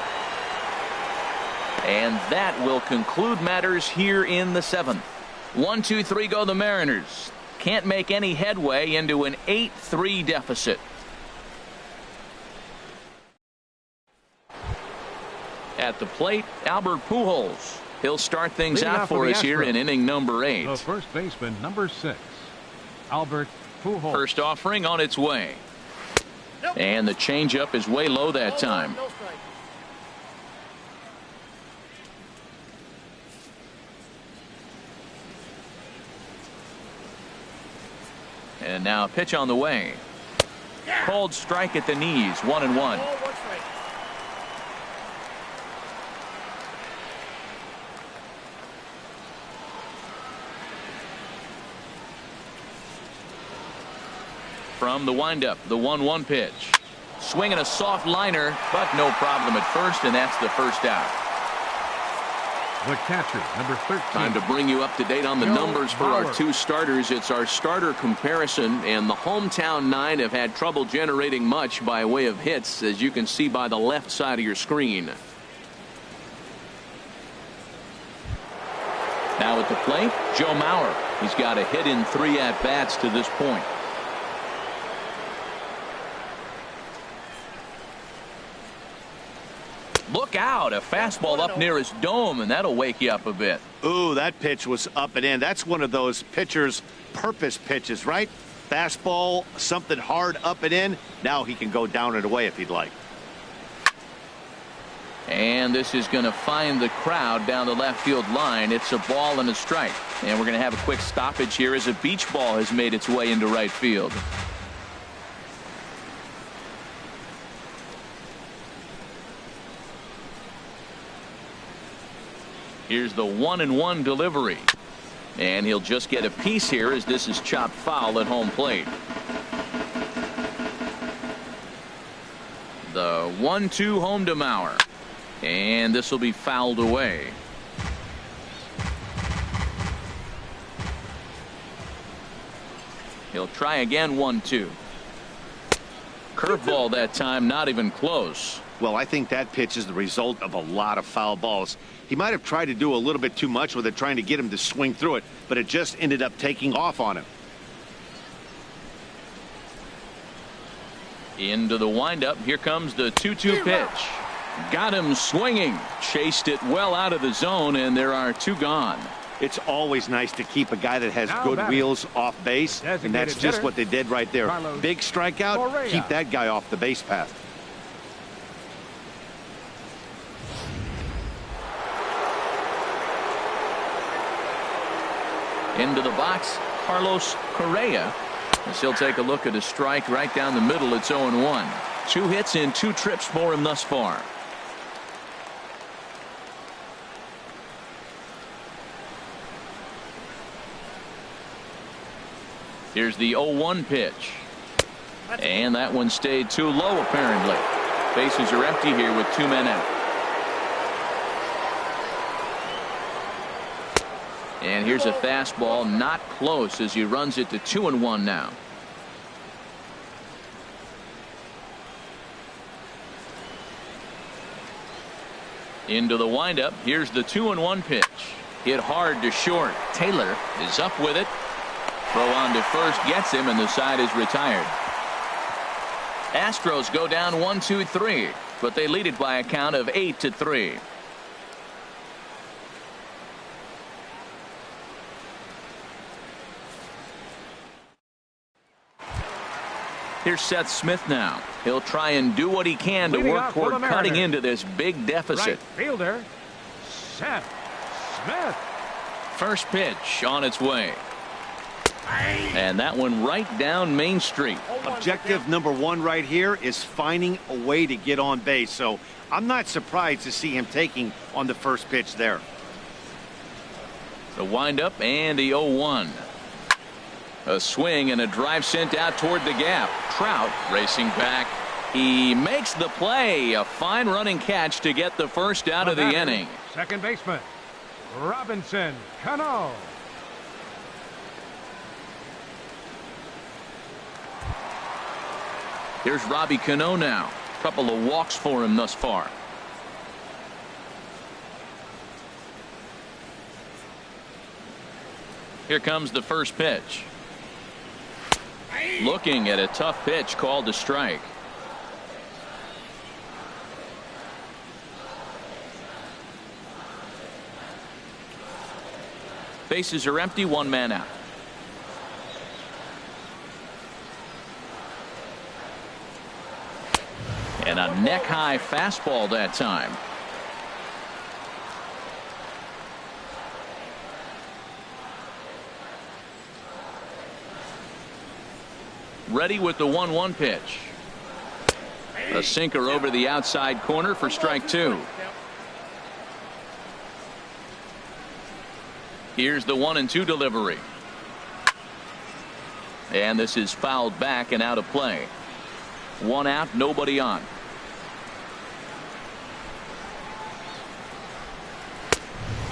And that will conclude matters here in the 7th. 1-2-3 go the Mariners. Can't make any headway into an 8-3 deficit. At the plate, Albert Pujols. He'll start things out for us here in inning number 8. The first baseman, number 6, Albert Pujols. First offering on its way. And the changeup is way low that time. And now a pitch on the way. Called strike at the knees, 1-1. From the windup, the 1-1 pitch. Swinging a soft liner, but no problem at first, and that's the first out. The catcher, number 13. Time to bring you up to date on the numbers for our 2 starters. It's our starter comparison, and the hometown 9 have had trouble generating much by way of hits, as you can see by the left side of your screen. Now at the plate, Joe Mauer. He's got a hit in 3 at-bats to this point. Look out, a fastball up near his dome, and that'll wake you up a bit. Ooh, that pitch was up and in. That's one of those pitcher's purpose pitches, right? Fastball, something hard up and in. Now he can go down and away if he'd like. And this is going to find the crowd down the left field line. It's a ball and a strike. And we're going to have a quick stoppage here as a beach ball has made its way into right field. Here's the 1-1 delivery. And he'll just get a piece here as this is chopped foul at home plate. The 1-2 home to Mauer. And this will be fouled away. He'll try again. 1-2. Curveball that time, not even close. Well, I think that pitch is the result of a lot of foul balls. He might have tried to do a little bit too much with it, trying to get him to swing through it, but it just ended up taking off on him. Into the windup. Here comes the 2-2 pitch. Got him swinging. Chased it well out of the zone, and there are 2 gone. It's always nice to keep a guy that has good wheels off base, and that's just what they did right there. Big strikeout, keep that guy off the base path. Into the box, Carlos Correa. As he'll take a look at a strike right down the middle. It's 0-1. 2 hits in 2 trips for him thus far. Here's the 0-1 pitch. And that one stayed too low, apparently. Bases are empty here with 2 men out. And here's a fastball, not close, as he runs it to 2-1 now. Into the windup. Here's the 2-1 pitch. Hit hard to short. Taylor is up with it. Throw on to first gets him, and the side is retired. Astros go down 1-2-3, but they lead it by a count of 8-3. Here's Seth Smith now. He'll try and do what he can to work toward cutting into this big deficit. Right fielder, Seth Smith. First pitch on its way. And that one right down Main Street. Objective number 1 right here is finding a way to get on base. So I'm not surprised to see him taking on the first pitch there. The windup and the 0-1. A swing and a drive sent out toward the gap. Trout racing back. He makes the play. A fine running catch to get the first out of the inning. Second baseman, Robinson Cano. Here's Robbie Cano now. Couple of walks for him thus far. Here comes the first pitch. Looking at a tough pitch called a strike. Bases are empty. 1 man out. And a neck-high fastball that time. Ready with the 1-1 pitch. A sinker over the outside corner for strike 2. Here's the 1-2 delivery. And this is fouled back and out of play. 1 out, nobody on.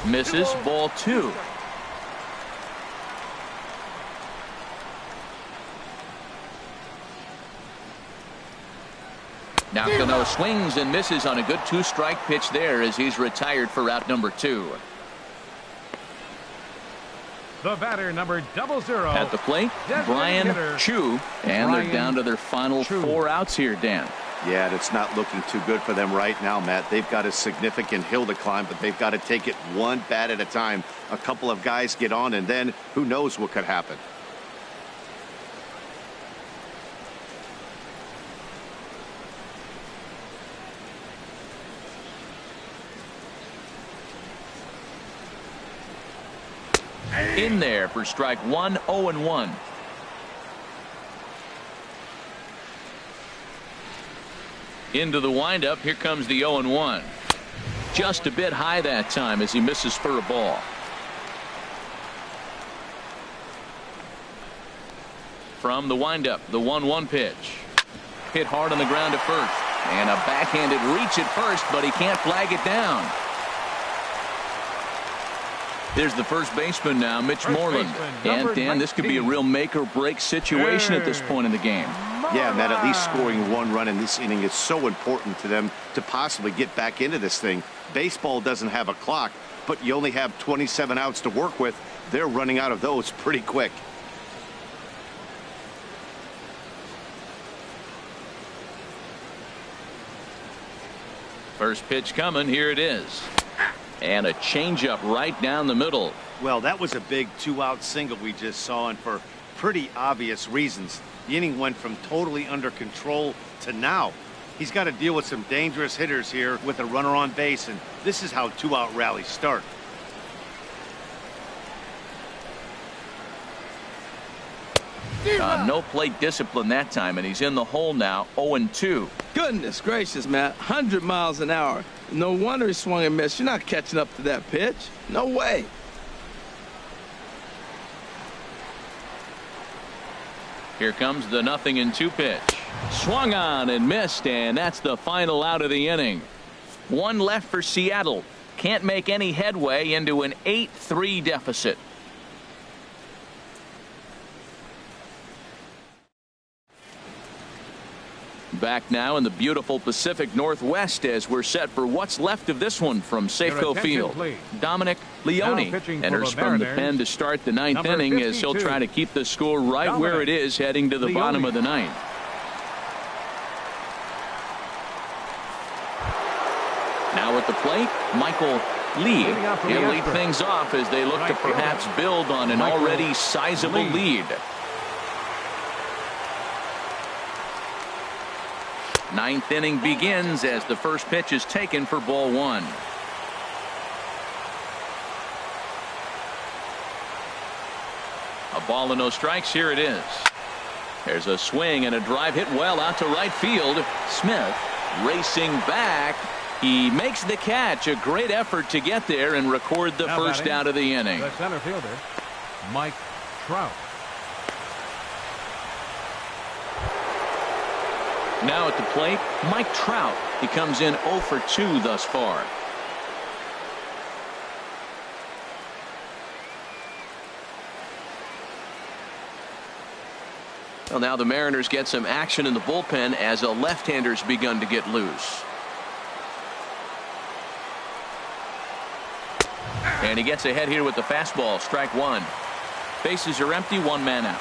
Misses. Ball 2. Now Cano swings and misses on a good 2-strike pitch there as he's retired for out number 2. The batter, number 00. At the plate, Brian Chu, and they're down to their final 4 outs here, Dan. Yeah, it's not looking too good for them right now, Matt. They've got a significant hill to climb, but they've got to take it one bat at a time. A couple of guys get on, and then who knows what could happen. In there for strike 1, 0-1. Into the windup. Here comes the 0-1. Just a bit high that time as he misses for a ball. From the windup, the 1-1 pitch. Hit hard on the ground to first. And a backhanded reach at first, but he can't flag it down. Here's the first baseman now, Mitch First Moreland. baseman, And Dan, this could be a 19. real make-or-break situation at this point in the game. Yeah, Matt, at least scoring one run in this inning is so important to them to possibly get back into this thing. Baseball doesn't have a clock, but you only have 27 outs to work with. They're running out of those pretty quick. First pitch coming. Here it is. And a changeup right down the middle. Well, that was a big 2-out single we just saw, and for pretty obvious reasons. The inning went from totally under control to now. He's got to deal with some dangerous hitters here with a runner on base, and this is how 2-out rallies start. No plate discipline that time, and he's in the hole now, 0-2. Goodness gracious, Matt. 100 miles an hour. No wonder he swung and missed. You're not catching up to that pitch. No way. Here comes the 0-2 pitch. Swung on and missed, and that's the final out of the inning. One left for Seattle. Can't make any headway into an 8-3 deficit. Back now in the beautiful Pacific Northwest as we're set for what's left of this one from Safeco attention, Field. please. Dominic Leone Now pitching for enters the from the Mariners, pen to start the ninth number inning as he'll 52. try to keep the score right where it Dominic is heading to the Leone. bottom of the ninth. Now at the plate, Michael Lee. Leading off for the He'll lead Astros. things off as they look to Right fielder, perhaps build on an Michael already sizable Lee. lead. Ninth inning begins as the first pitch is taken for ball one. A ball and no strikes. Here it is. There's a swing and a drive hit well out to right field. Smith racing back. He makes the catch. A great effort to get there and record the Now first batting, out of the inning. The center fielder, Mike Trout. Now at the plate, Mike Trout. He comes in 0 for 2 thus far. Well, now the Mariners get some action in the bullpen as a left-hander's begun to get loose. And he gets ahead here with the fastball. Strike one. Bases are empty. One man out.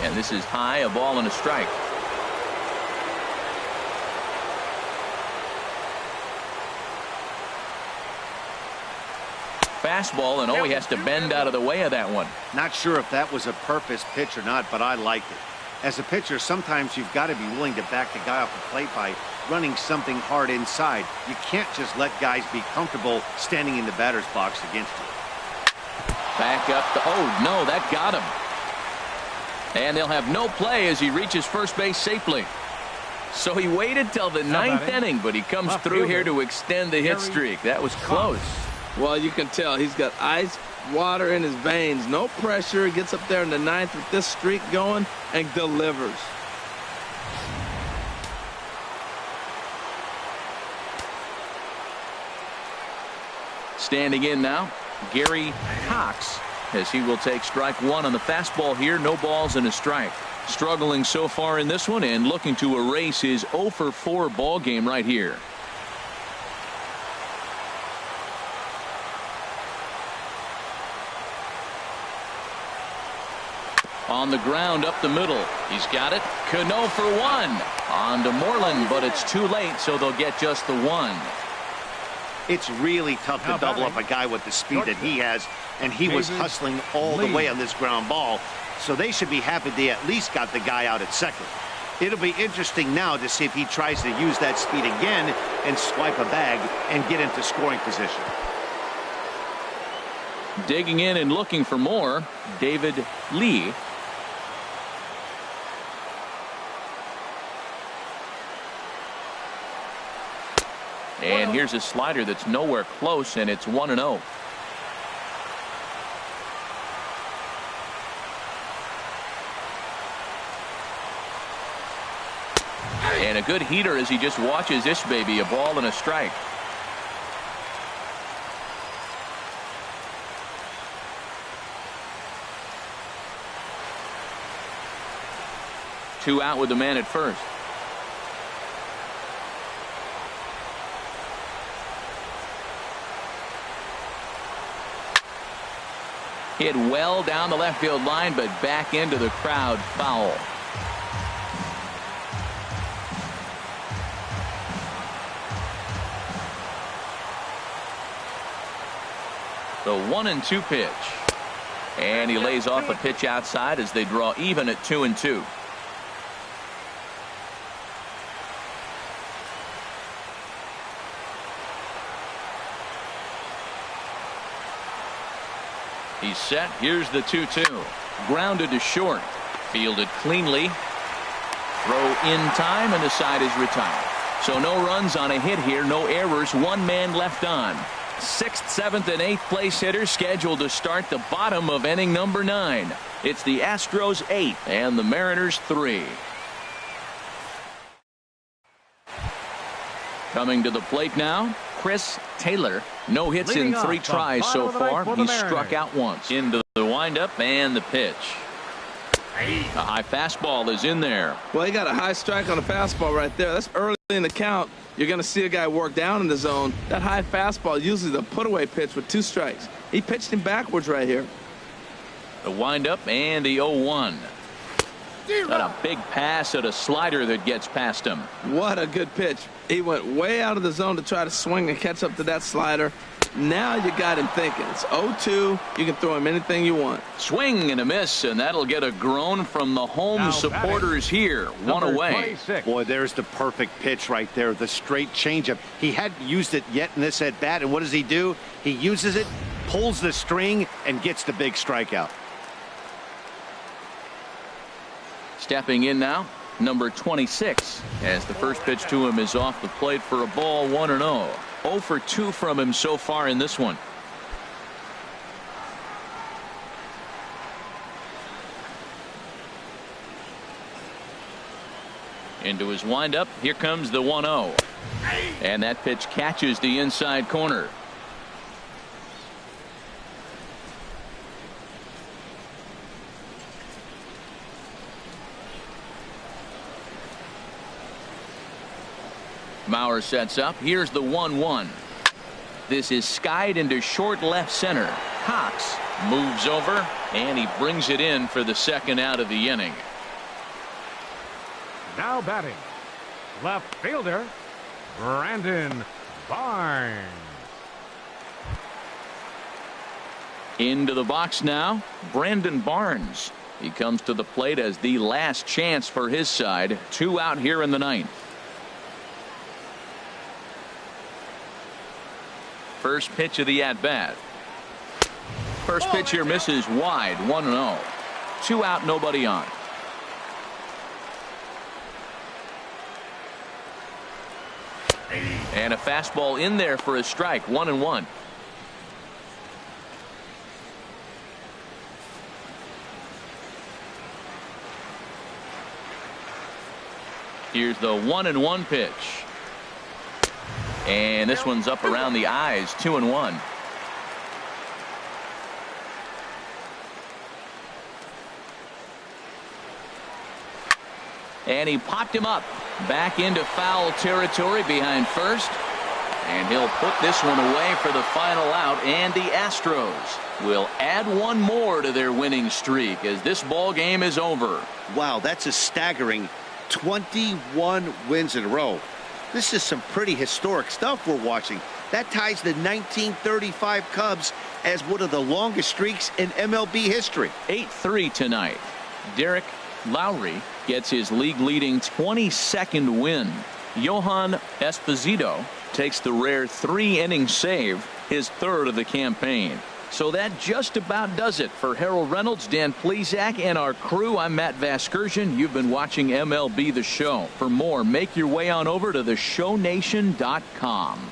And this is high, a ball and a strike. Fastball, and he has to bend out of the way of that one. Not sure if that was a purpose pitch or not, but I liked it. As a pitcher, sometimes you've got to be willing to back the guy off the plate by running something hard inside. You can't just let guys be comfortable standing in the batter's box against you. Back up. No, that got him. And they'll have no play as he reaches first base safely. So he waited till the ninth inning, but he comes through here to extend the hit streak. That was close. Well, you can tell he's got ice water in his veins. No pressure. He gets up there in the ninth with this streak going and delivers. Standing in now, Gary Cox, as he will take strike one on the fastball here. No balls and a strike. Struggling so far in this one and looking to erase his 0 for 4 ball game right here. On the ground up the middle. He's got it. Cano for one. On to Moreland, but it's too late, so they'll get just the one. It's really tough to double up a guy with the speed that he has, and he was hustling all the way on this ground ball, so they should be happy they at least got the guy out at second. It'll be interesting now to see if he tries to use that speed again and swipe a bag and get into scoring position. Digging in and looking for more, David Lee. And here's a slider that's nowhere close, and it's 1-0. a good heater as he just watches this baby, a ball and a strike. Two out with the man at first. Hit well down the left field line, but back into the crowd, foul. The 1-2 pitch. And he lays off a pitch outside as they draw even at 2-2. He's set. Here's the 2-2. Grounded to short. Fielded cleanly. Throw in time, and the side is retired. So no runs on a hit here. No errors. One man left on. 6th, 7th, and 8th place hitters scheduled to start the bottom of inning number 9. It's the Astros 8 and the Mariners 3. Coming to the plate now, Chris Taylor. No hits in 3 tries so far. He's struck out once. Into the windup and the pitch. A high fastball is in there. Well, he got a high strike on a fastball right there. That's early in the count. You're going to see a guy work down in the zone. That high fastball, usually the put-away pitch with 2 strikes. He pitched him backwards right here. The windup and the 0-1. Got a big pass at a slider that gets past him. What a good pitch. He went way out of the zone to try to swing and catch up to that slider. Now you got him thinking. It's 0-2. You can throw him anything you want. Swing and a miss, and that'll get a groan from the home supporters here. One away. 26. Boy, there's the perfect pitch right there. The straight changeup. He hadn't used it yet in this at bat, and what does he do? He uses it, pulls the string, and gets the big strikeout. Stepping in now, number 26, as the first pitch to him is off the plate for a ball, 1-0. 0 for 2 from him so far in this one. Into his windup. Here comes the 1-0. And that pitch catches the inside corner. Mauer sets up. Here's the 1-1. This is skied into short left center. Cox moves over, and he brings it in for the second out of the inning. Now batting, left fielder, Brandon Barnes. Into the box now, Brandon Barnes. He comes to the plate as the last chance for his side. 2 out here in the 9th. First pitch of the at-bat. First pitch here misses wide. 1-0. 2 out, nobody on. And a fastball in there for a strike. 1-1. Here's the 1-1 pitch. And this one's up around the eyes. 2-1. And he popped him up back into foul territory behind first, and he'll put this one away for the final out. And the Astros will add one more to their winning streak as this ball game is over. Wow, that's a staggering 21 wins in a row. This is some pretty historic stuff we're watching. That ties the 1935 Cubs as one of the longest streaks in MLB history. 8-3 tonight. Derek Lowry gets his league-leading 22nd win. Johan Esposito takes the rare 3-inning save, his 3rd of the campaign. So that just about does it for Harold Reynolds, Dan Plesac, and our crew. I'm Matt Vasgersian. You've been watching MLB The Show. For more, make your way on over to theshownation.com.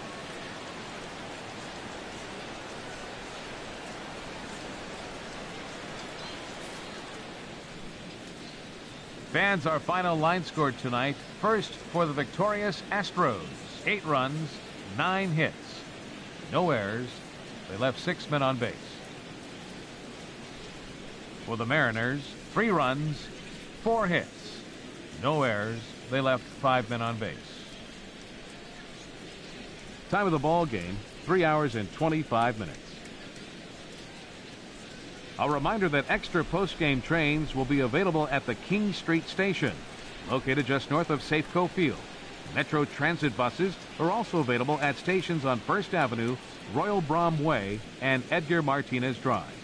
Fans, our final line score tonight. First for the victorious Astros. 8 runs, 9 hits. No errors. They left 6 men on base. For the Mariners, 3 runs, 4 hits. No errors. They left 5 men on base. Time of the ball game, 3 hours and 25 minutes. A reminder that extra post-game trains will be available at the King Street Station, located just north of Safeco Field. Metro Transit buses are also available at stations on First Avenue, Royal Brom Way, and Edgar Martinez Drive.